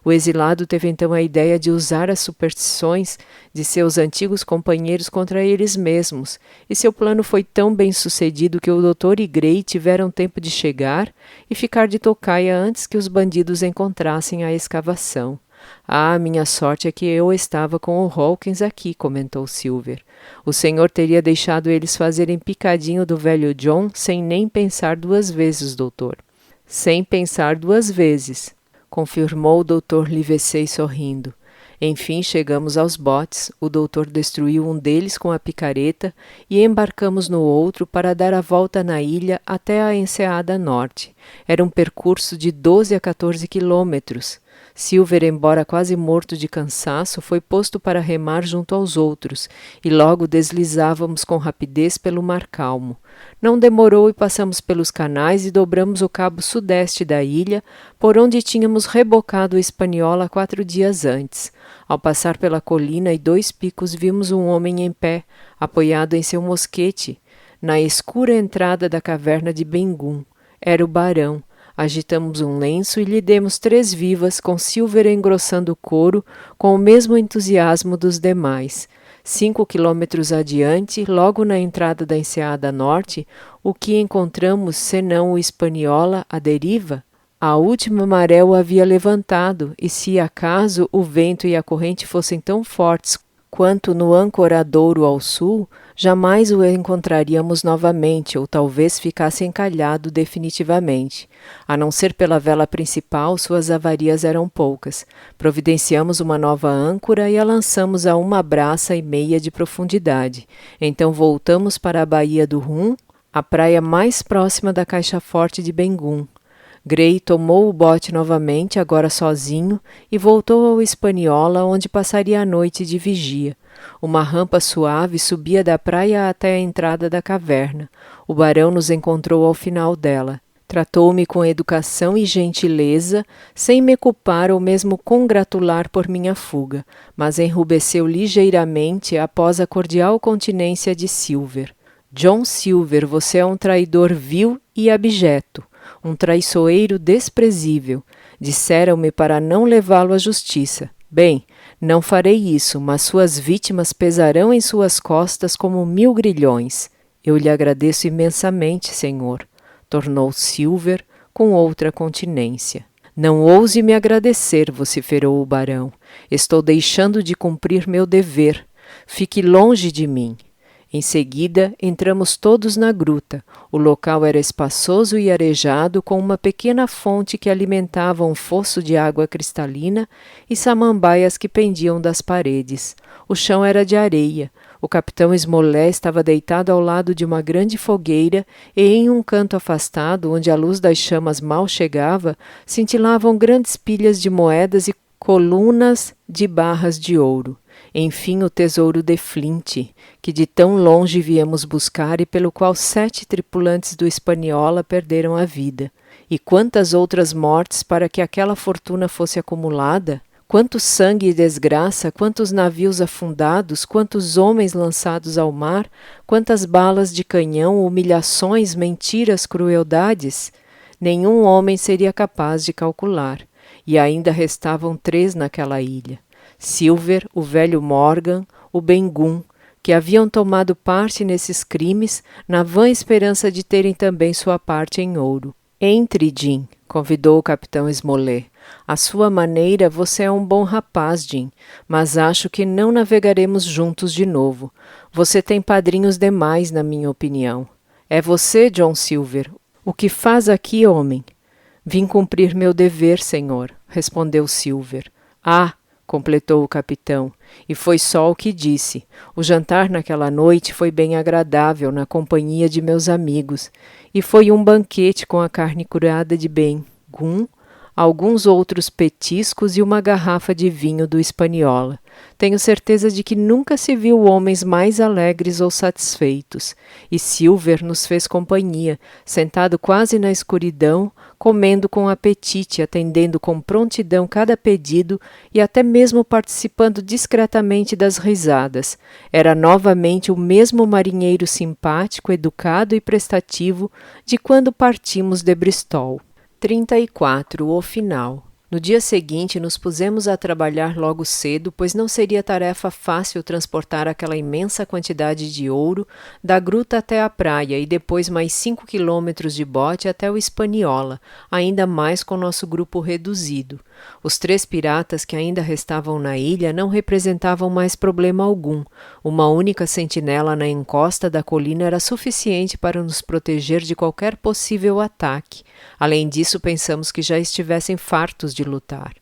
O exilado teve então a ideia de usar as superstições de seus antigos companheiros contra eles mesmos, e seu plano foi tão bem sucedido que o doutor e Grey tiveram tempo de chegar e ficar de tocaia antes que os bandidos encontrassem a escavação. Ah, minha sorte é que eu estava com o Hawkins aqui, comentou Silver. O senhor teria deixado eles fazerem picadinho do velho John sem nem pensar 2 vezes, doutor. Sem pensar 2 vezes. Confirmou o Dr. Livesey sorrindo. Enfim, chegamos aos botes, o doutor destruiu um deles com a picareta e embarcamos no outro para dar a volta na ilha até a enseada norte. Era um percurso de 12 a 14 quilômetros. Silver, embora quase morto de cansaço, foi posto para remar junto aos outros, e logo deslizávamos com rapidez pelo mar calmo. Não demorou e passamos pelos canais e dobramos o cabo sudeste da ilha, por onde tínhamos rebocado o Hispaniola 4 dias antes. Ao passar pela colina e Dois Picos, vimos um homem em pé, apoiado em seu mosquete, na escura entrada da caverna de Ben-Gunn. Era o barão. Agitamos um lenço e lhe demos 3 vivas, com Silver engrossando o couro com o mesmo entusiasmo dos demais. 5 quilômetros adiante, logo na entrada da enseada norte, o que encontramos senão o Hispaniola à deriva? A última maré o havia levantado, e se acaso o vento e a corrente fossem tão fortes quanto no ancoradouro ao sul, jamais o encontraríamos novamente, ou talvez ficasse encalhado definitivamente. A não ser pela vela principal, suas avarias eram poucas. Providenciamos uma nova âncora e a lançamos a 1 braça e meia de profundidade. Então voltamos para a Baía do Rum, a praia mais próxima da Caixa Forte de Bengum. Gray tomou o bote novamente, agora sozinho, e voltou ao Hispaniola, onde passaria a noite de vigia. Uma rampa suave subia da praia até a entrada da caverna. O barão nos encontrou ao final dela. Tratou-me com educação e gentileza, sem me culpar ou mesmo congratular por minha fuga, mas enrubesceu ligeiramente após a cordial continência de Silver. John Silver, você é um traidor vil e abjeto. Um traiçoeiro desprezível. Disseram-me para não levá-lo à justiça. Bem, não farei isso, mas suas vítimas pesarão em suas costas como 1000 grilhões. Eu lhe agradeço imensamente, senhor, tornou Silver com outra continência. Não ouse me agradecer, vociferou o barão. Estou deixando de cumprir meu dever. Fique longe de mim. Em seguida, entramos todos na gruta. O local era espaçoso e arejado, com uma pequena fonte que alimentava um fosso de água cristalina e samambaias que pendiam das paredes. O chão era de areia. O capitão Smollett estava deitado ao lado de uma grande fogueira e em um canto afastado, onde a luz das chamas mal chegava, cintilavam grandes pilhas de moedas e colunas de barras de ouro. Enfim, o tesouro de Flint, que de tão longe viemos buscar e pelo qual 7 tripulantes do Hispaniola perderam a vida. E quantas outras mortes para que aquela fortuna fosse acumulada? Quanto sangue e desgraça, quantos navios afundados, quantos homens lançados ao mar, quantas balas de canhão, humilhações, mentiras, crueldades? Nenhum homem seria capaz de calcular. E ainda restavam 3 naquela ilha. Silver, o velho Morgan, o Bengum, que haviam tomado parte nesses crimes, na vã esperança de terem também sua parte em ouro. Entre, Jim, convidou o capitão Smollett. À sua maneira, você é um bom rapaz, Jim, mas acho que não navegaremos juntos de novo. Você tem padrinhos demais, na minha opinião. É você, John Silver. O que faz aqui, homem? Vim cumprir meu dever, senhor, respondeu Silver. Ah, completou o capitão, e foi só o que disse. O jantar naquela noite foi bem agradável na companhia de meus amigos, e foi um banquete com a carne curada de Bengum, alguns outros petiscos e uma garrafa de vinho do Hispaniola. Tenho certeza de que nunca se viu homens mais alegres ou satisfeitos, e Silver nos fez companhia, sentado quase na escuridão, comendo com apetite, atendendo com prontidão cada pedido e até mesmo participando discretamente das risadas. Era novamente o mesmo marinheiro simpático, educado e prestativo de quando partimos de Bristol. 34. O final. No dia seguinte, nos pusemos a trabalhar logo cedo, pois não seria tarefa fácil transportar aquela imensa quantidade de ouro da gruta até a praia e depois mais 5 quilômetros de bote até o Hispaniola, ainda mais com nosso grupo reduzido. Os 3 piratas que ainda restavam na ilha não representavam mais problema algum. Uma única sentinela na encosta da colina era suficiente para nos proteger de qualquer possível ataque. Além disso, pensamos que já estivessem fartos de lutar.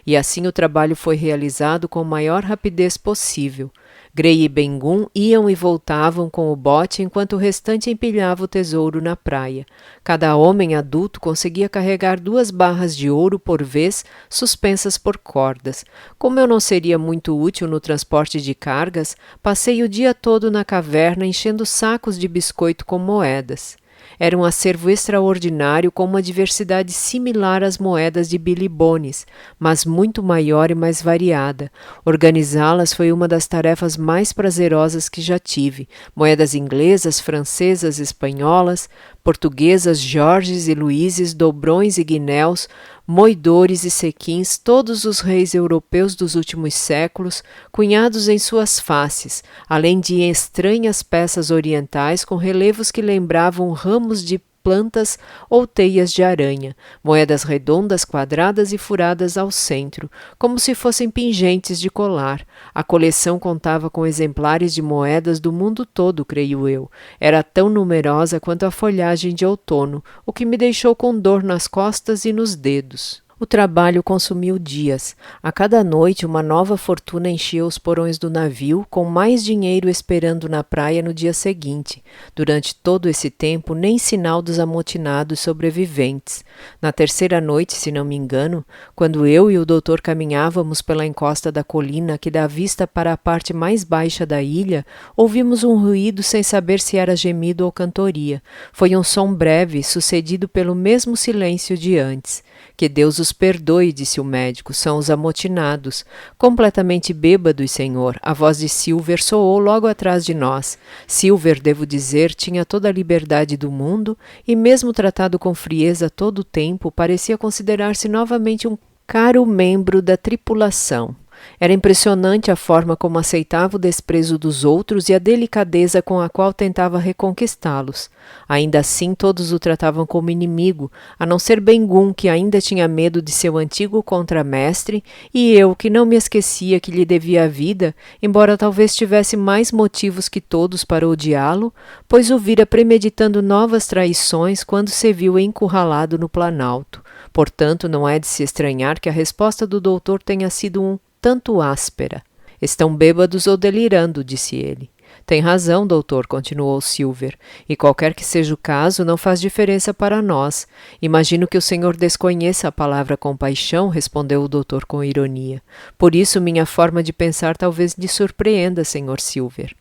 E assim o trabalho foi realizado com a maior rapidez possível. Gray e Bengum iam e voltavam com o bote enquanto o restante empilhava o tesouro na praia. Cada homem adulto conseguia carregar 2 barras de ouro por vez, suspensas por cordas. Como eu não seria muito útil no transporte de cargas, passei o dia todo na caverna enchendo sacos de biscoito com moedas. Era um acervo extraordinário com uma diversidade similar às moedas de Billy Bones, mas muito maior e mais variada. Organizá-las foi uma das tarefas mais prazerosas que já tive. Moedas inglesas, francesas, espanholas, Portuguesas, Jorges e Luíses, Dobrões e Guinéus, Moidores e Sequins, todos os reis europeus dos últimos séculos, cunhados em suas faces, além de estranhas peças orientais com relevos que lembravam ramos de plantas ou teias de aranha, moedas redondas, quadradas e furadas ao centro, como se fossem pingentes de colar. A coleção contava com exemplares de moedas do mundo todo, creio eu. Era tão numerosa quanto a folhagem de outono, o que me deixou com dor nas costas e nos dedos. O trabalho consumiu dias. A cada noite, uma nova fortuna enchia os porões do navio, com mais dinheiro esperando na praia no dia seguinte. Durante todo esse tempo, nem sinal dos amotinados sobreviventes. Na terceira noite, se não me engano, quando eu e o doutor caminhávamos pela encosta da colina que dá vista para a parte mais baixa da ilha, ouvimos um ruído sem saber se era gemido ou cantoria. Foi um som breve, sucedido pelo mesmo silêncio de antes. Que Deus os perdoe, disse o médico, são os amotinados. Completamente bêbados, senhor. A voz de Silver soou logo atrás de nós. Silver, devo dizer, tinha toda a liberdade do mundo e, mesmo tratado com frieza todo o tempo, parecia considerar-se novamente um caro membro da tripulação. Era impressionante a forma como aceitava o desprezo dos outros e a delicadeza com a qual tentava reconquistá-los. Ainda assim, todos o tratavam como inimigo, a não ser Ben-Gunn, que ainda tinha medo de seu antigo contramestre, e eu, que não me esquecia que lhe devia a vida, embora talvez tivesse mais motivos que todos para odiá-lo, pois o vira premeditando novas traições quando se viu encurralado no Planalto. Portanto, não é de se estranhar que a resposta do doutor tenha sido um tanto áspera. Estão bêbados ou delirando, disse ele. Tem razão, doutor, continuou Silver, e qualquer que seja o caso, não faz diferença para nós. Imagino que o senhor desconheça a palavra compaixão, respondeu o doutor com ironia. Por isso minha forma de pensar talvez lhe surpreenda, senhor Silver.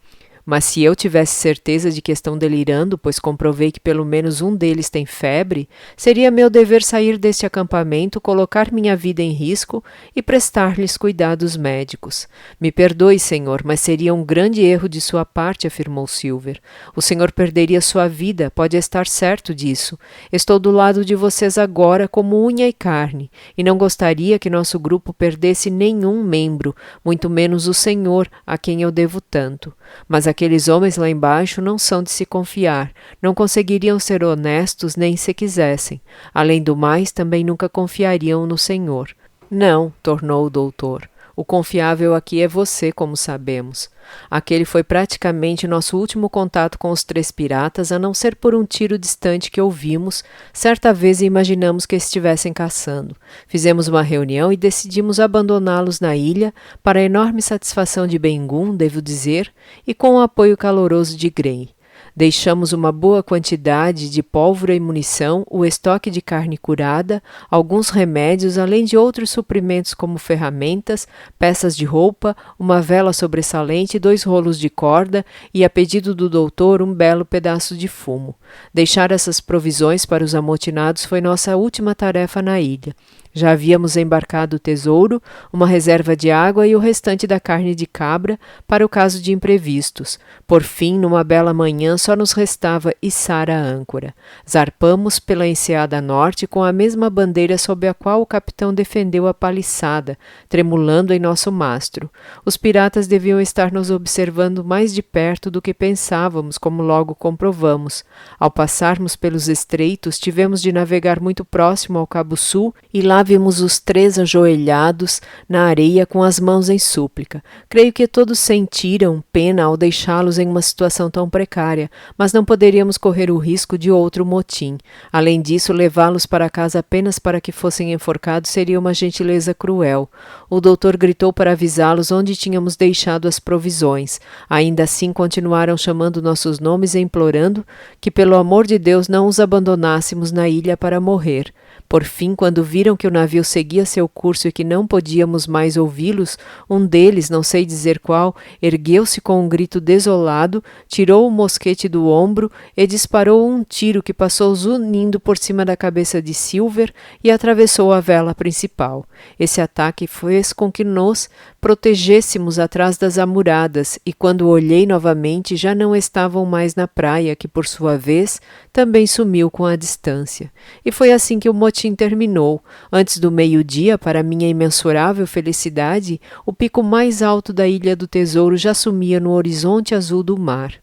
Mas se eu tivesse certeza de que estão delirando, pois comprovei que pelo menos um deles tem febre, seria meu dever sair deste acampamento, colocar minha vida em risco e prestar-lhes cuidados médicos. Me perdoe, senhor, mas seria um grande erro de sua parte, afirmou Silver. O senhor perderia sua vida, pode estar certo disso. Estou do lado de vocês agora como unha e carne, e não gostaria que nosso grupo perdesse nenhum membro, muito menos o senhor, a quem eu devo tanto. Mas aqueles homens lá embaixo não são de se confiar, não conseguiriam ser honestos nem se quisessem. Além do mais, também nunca confiariam no Senhor. Não, tornou o doutor. O confiável aqui é você, como sabemos. Aquele foi praticamente nosso último contato com os 3 piratas, a não ser por um tiro distante que ouvimos, certa vez e imaginamos que estivessem caçando. Fizemos uma reunião e decidimos abandoná-los na ilha, para a enorme satisfação de Ben-Gunn, devo dizer, e com o apoio caloroso de Grey. Deixamos uma boa quantidade de pólvora e munição, o estoque de carne curada, alguns remédios, além de outros suprimentos como ferramentas, peças de roupa, uma vela sobressalente, 2 rolos de corda e, a pedido do doutor, um belo pedaço de fumo. Deixar essas provisões para os amotinados foi nossa última tarefa na ilha. Já havíamos embarcado o tesouro, uma reserva de água e o restante da carne de cabra para o caso de imprevistos. Por fim, numa bela manhã, só nos restava içar a âncora. Zarpamos pela enseada norte com a mesma bandeira sob a qual o capitão defendeu a paliçada, tremulando em nosso mastro. Os piratas deviam estar nos observando mais de perto do que pensávamos, como logo comprovamos. Ao passarmos pelos estreitos, tivemos de navegar muito próximo ao Cabo Sul e lá vimos os 3 ajoelhados na areia com as mãos em súplica. Creio que todos sentiram pena ao deixá-los em uma situação tão precária, mas não poderíamos correr o risco de outro motim. Além disso, levá-los para casa apenas para que fossem enforcados seria uma gentileza cruel. O doutor gritou para avisá-los onde tínhamos deixado as provisões. Ainda assim, continuaram chamando nossos nomes e implorando que, pelo amor de Deus, não os abandonássemos na ilha para morrer. Por fim, quando viram que o navio seguia seu curso e que não podíamos mais ouvi-los, um deles, não sei dizer qual, ergueu-se com um grito desolado, tirou o mosquete do ombro e disparou um tiro que passou zunindo por cima da cabeça de Silver e atravessou a vela principal. Esse ataque fez com que nos protegêssemos atrás das amuradas, e quando olhei novamente já não estavam mais na praia, que por sua vez também sumiu com a distância. E foi assim que o motim terminou. Antes do meio-dia, para minha imensurável felicidade, o pico mais alto da Ilha do Tesouro já sumia no horizonte azul do mar.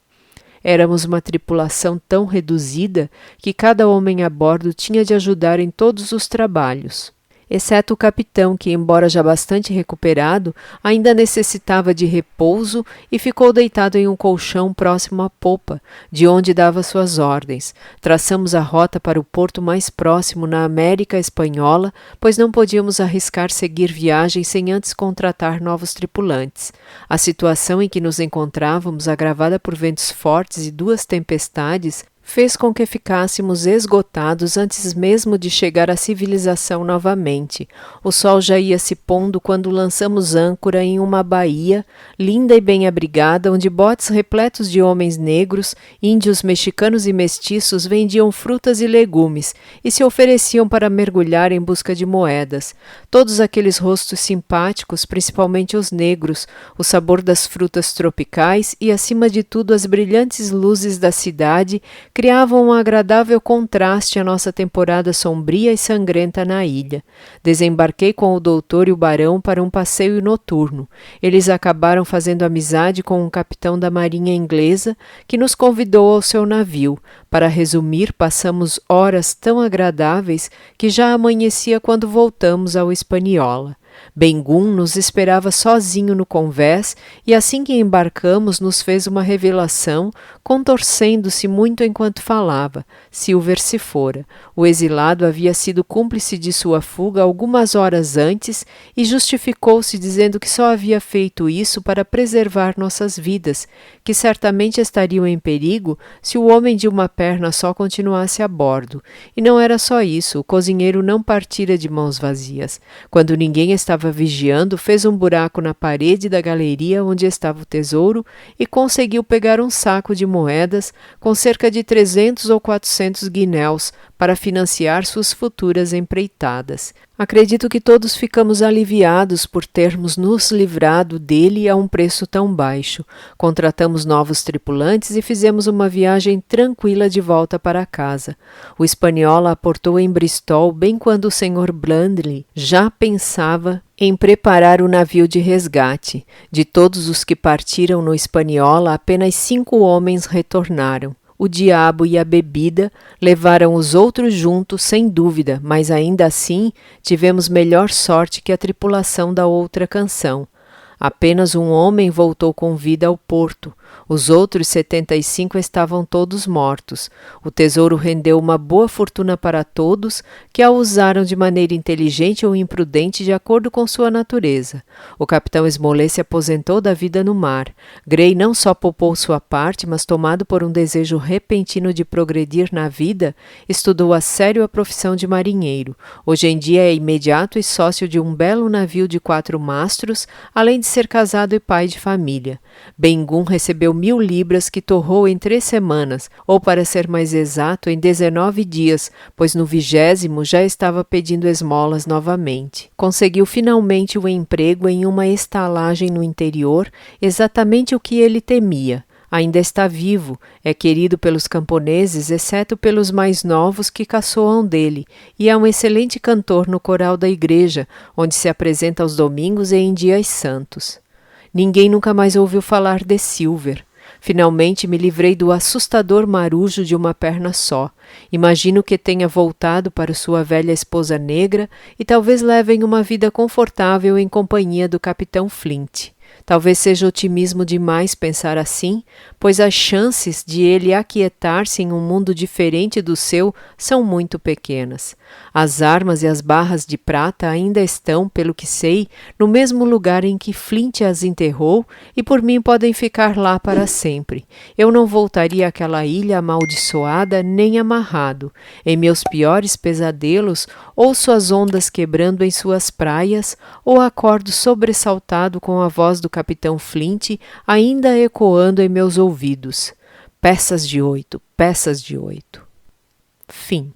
Éramos uma tripulação tão reduzida que cada homem a bordo tinha de ajudar em todos os trabalhos, exceto o capitão, que, embora já bastante recuperado, ainda necessitava de repouso e ficou deitado em um colchão próximo à popa, de onde dava suas ordens. Traçamos a rota para o porto mais próximo na América Espanhola, pois não podíamos arriscar seguir viagem sem antes contratar novos tripulantes. A situação em que nos encontrávamos, agravada por ventos fortes e 2 tempestades, fez com que ficássemos esgotados antes mesmo de chegar à civilização novamente. O sol já ia se pondo quando lançamos âncora em uma baía, linda e bem abrigada, onde botes repletos de homens negros, índios mexicanos e mestiços vendiam frutas e legumes e se ofereciam para mergulhar em busca de moedas. Todos aqueles rostos simpáticos, principalmente os negros, o sabor das frutas tropicais e, acima de tudo, as brilhantes luzes da cidade, criavam um agradável contraste à nossa temporada sombria e sangrenta na ilha. Desembarquei com o doutor e o barão para um passeio noturno. Eles acabaram fazendo amizade com um capitão da marinha inglesa que nos convidou ao seu navio. Para resumir, passamos horas tão agradáveis que já amanhecia quando voltamos ao Hispaniola. Ben-Gunn nos esperava sozinho no convés e assim que embarcamos nos fez uma revelação, contorcendo-se muito enquanto falava. Silver se fora. O exilado havia sido cúmplice de sua fuga algumas horas antes e justificou-se dizendo que só havia feito isso para preservar nossas vidas, que certamente estariam em perigo se o homem de uma perna só continuasse a bordo. E não era só isso, o cozinheiro não partira de mãos vazias. Quando ninguém estava vigiando, fez um buraco na parede da galeria onde estava o tesouro e conseguiu pegar um saco de moedas com cerca de 300 ou 400 guinéus para financiar suas futuras empreitadas. Acredito que todos ficamos aliviados por termos nos livrado dele a um preço tão baixo. Contratamos novos tripulantes e fizemos uma viagem tranquila de volta para casa. O Hispaniola aportou em Bristol bem quando o Sr. Blandly já pensava em preparar o navio de resgate. De todos os que partiram no Hispaniola, apenas 5 homens retornaram. O diabo e a bebida levaram os outros juntos, sem dúvida, mas ainda assim tivemos melhor sorte que a tripulação da outra canção. Apenas um homem voltou com vida ao porto. Os outros 75 estavam todos mortos. O tesouro rendeu uma boa fortuna para todos, que a usaram de maneira inteligente ou imprudente de acordo com sua natureza. O capitão Smollett se aposentou da vida no mar. Gray não só poupou sua parte, mas tomado por um desejo repentino de progredir na vida, estudou a sério a profissão de marinheiro. Hoje em dia é imediato e sócio de um belo navio de 4 mastros, além de ser casado e pai de família. Ben-Gunn recebeu 1.000 libras que torrou em 3 semanas, ou para ser mais exato, em 19 dias, pois no 20º já estava pedindo esmolas novamente. Conseguiu finalmente o emprego em uma estalagem no interior, exatamente o que ele temia. Ainda está vivo, é querido pelos camponeses, exceto pelos mais novos que caçoam dele, e é um excelente cantor no coral da igreja, onde se apresenta aos domingos e em dias santos. Ninguém nunca mais ouviu falar de Silver. Finalmente me livrei do assustador marujo de uma perna só. Imagino que tenha voltado para sua velha esposa negra e talvez levem uma vida confortável em companhia do capitão Flint. Talvez seja otimismo demais pensar assim, pois as chances de ele aquietar-se em um mundo diferente do seu são muito pequenas. As armas e as barras de prata ainda estão, pelo que sei, no mesmo lugar em que Flint as enterrou e por mim podem ficar lá para sempre. Eu não voltaria àquela ilha amaldiçoada nem amarrado. Em meus piores pesadelos, ouço as ondas quebrando em suas praias ou acordo sobressaltado com a voz do capitão Flint ainda ecoando em meus ouvidos. Peças de 8, peças de 8. Fim.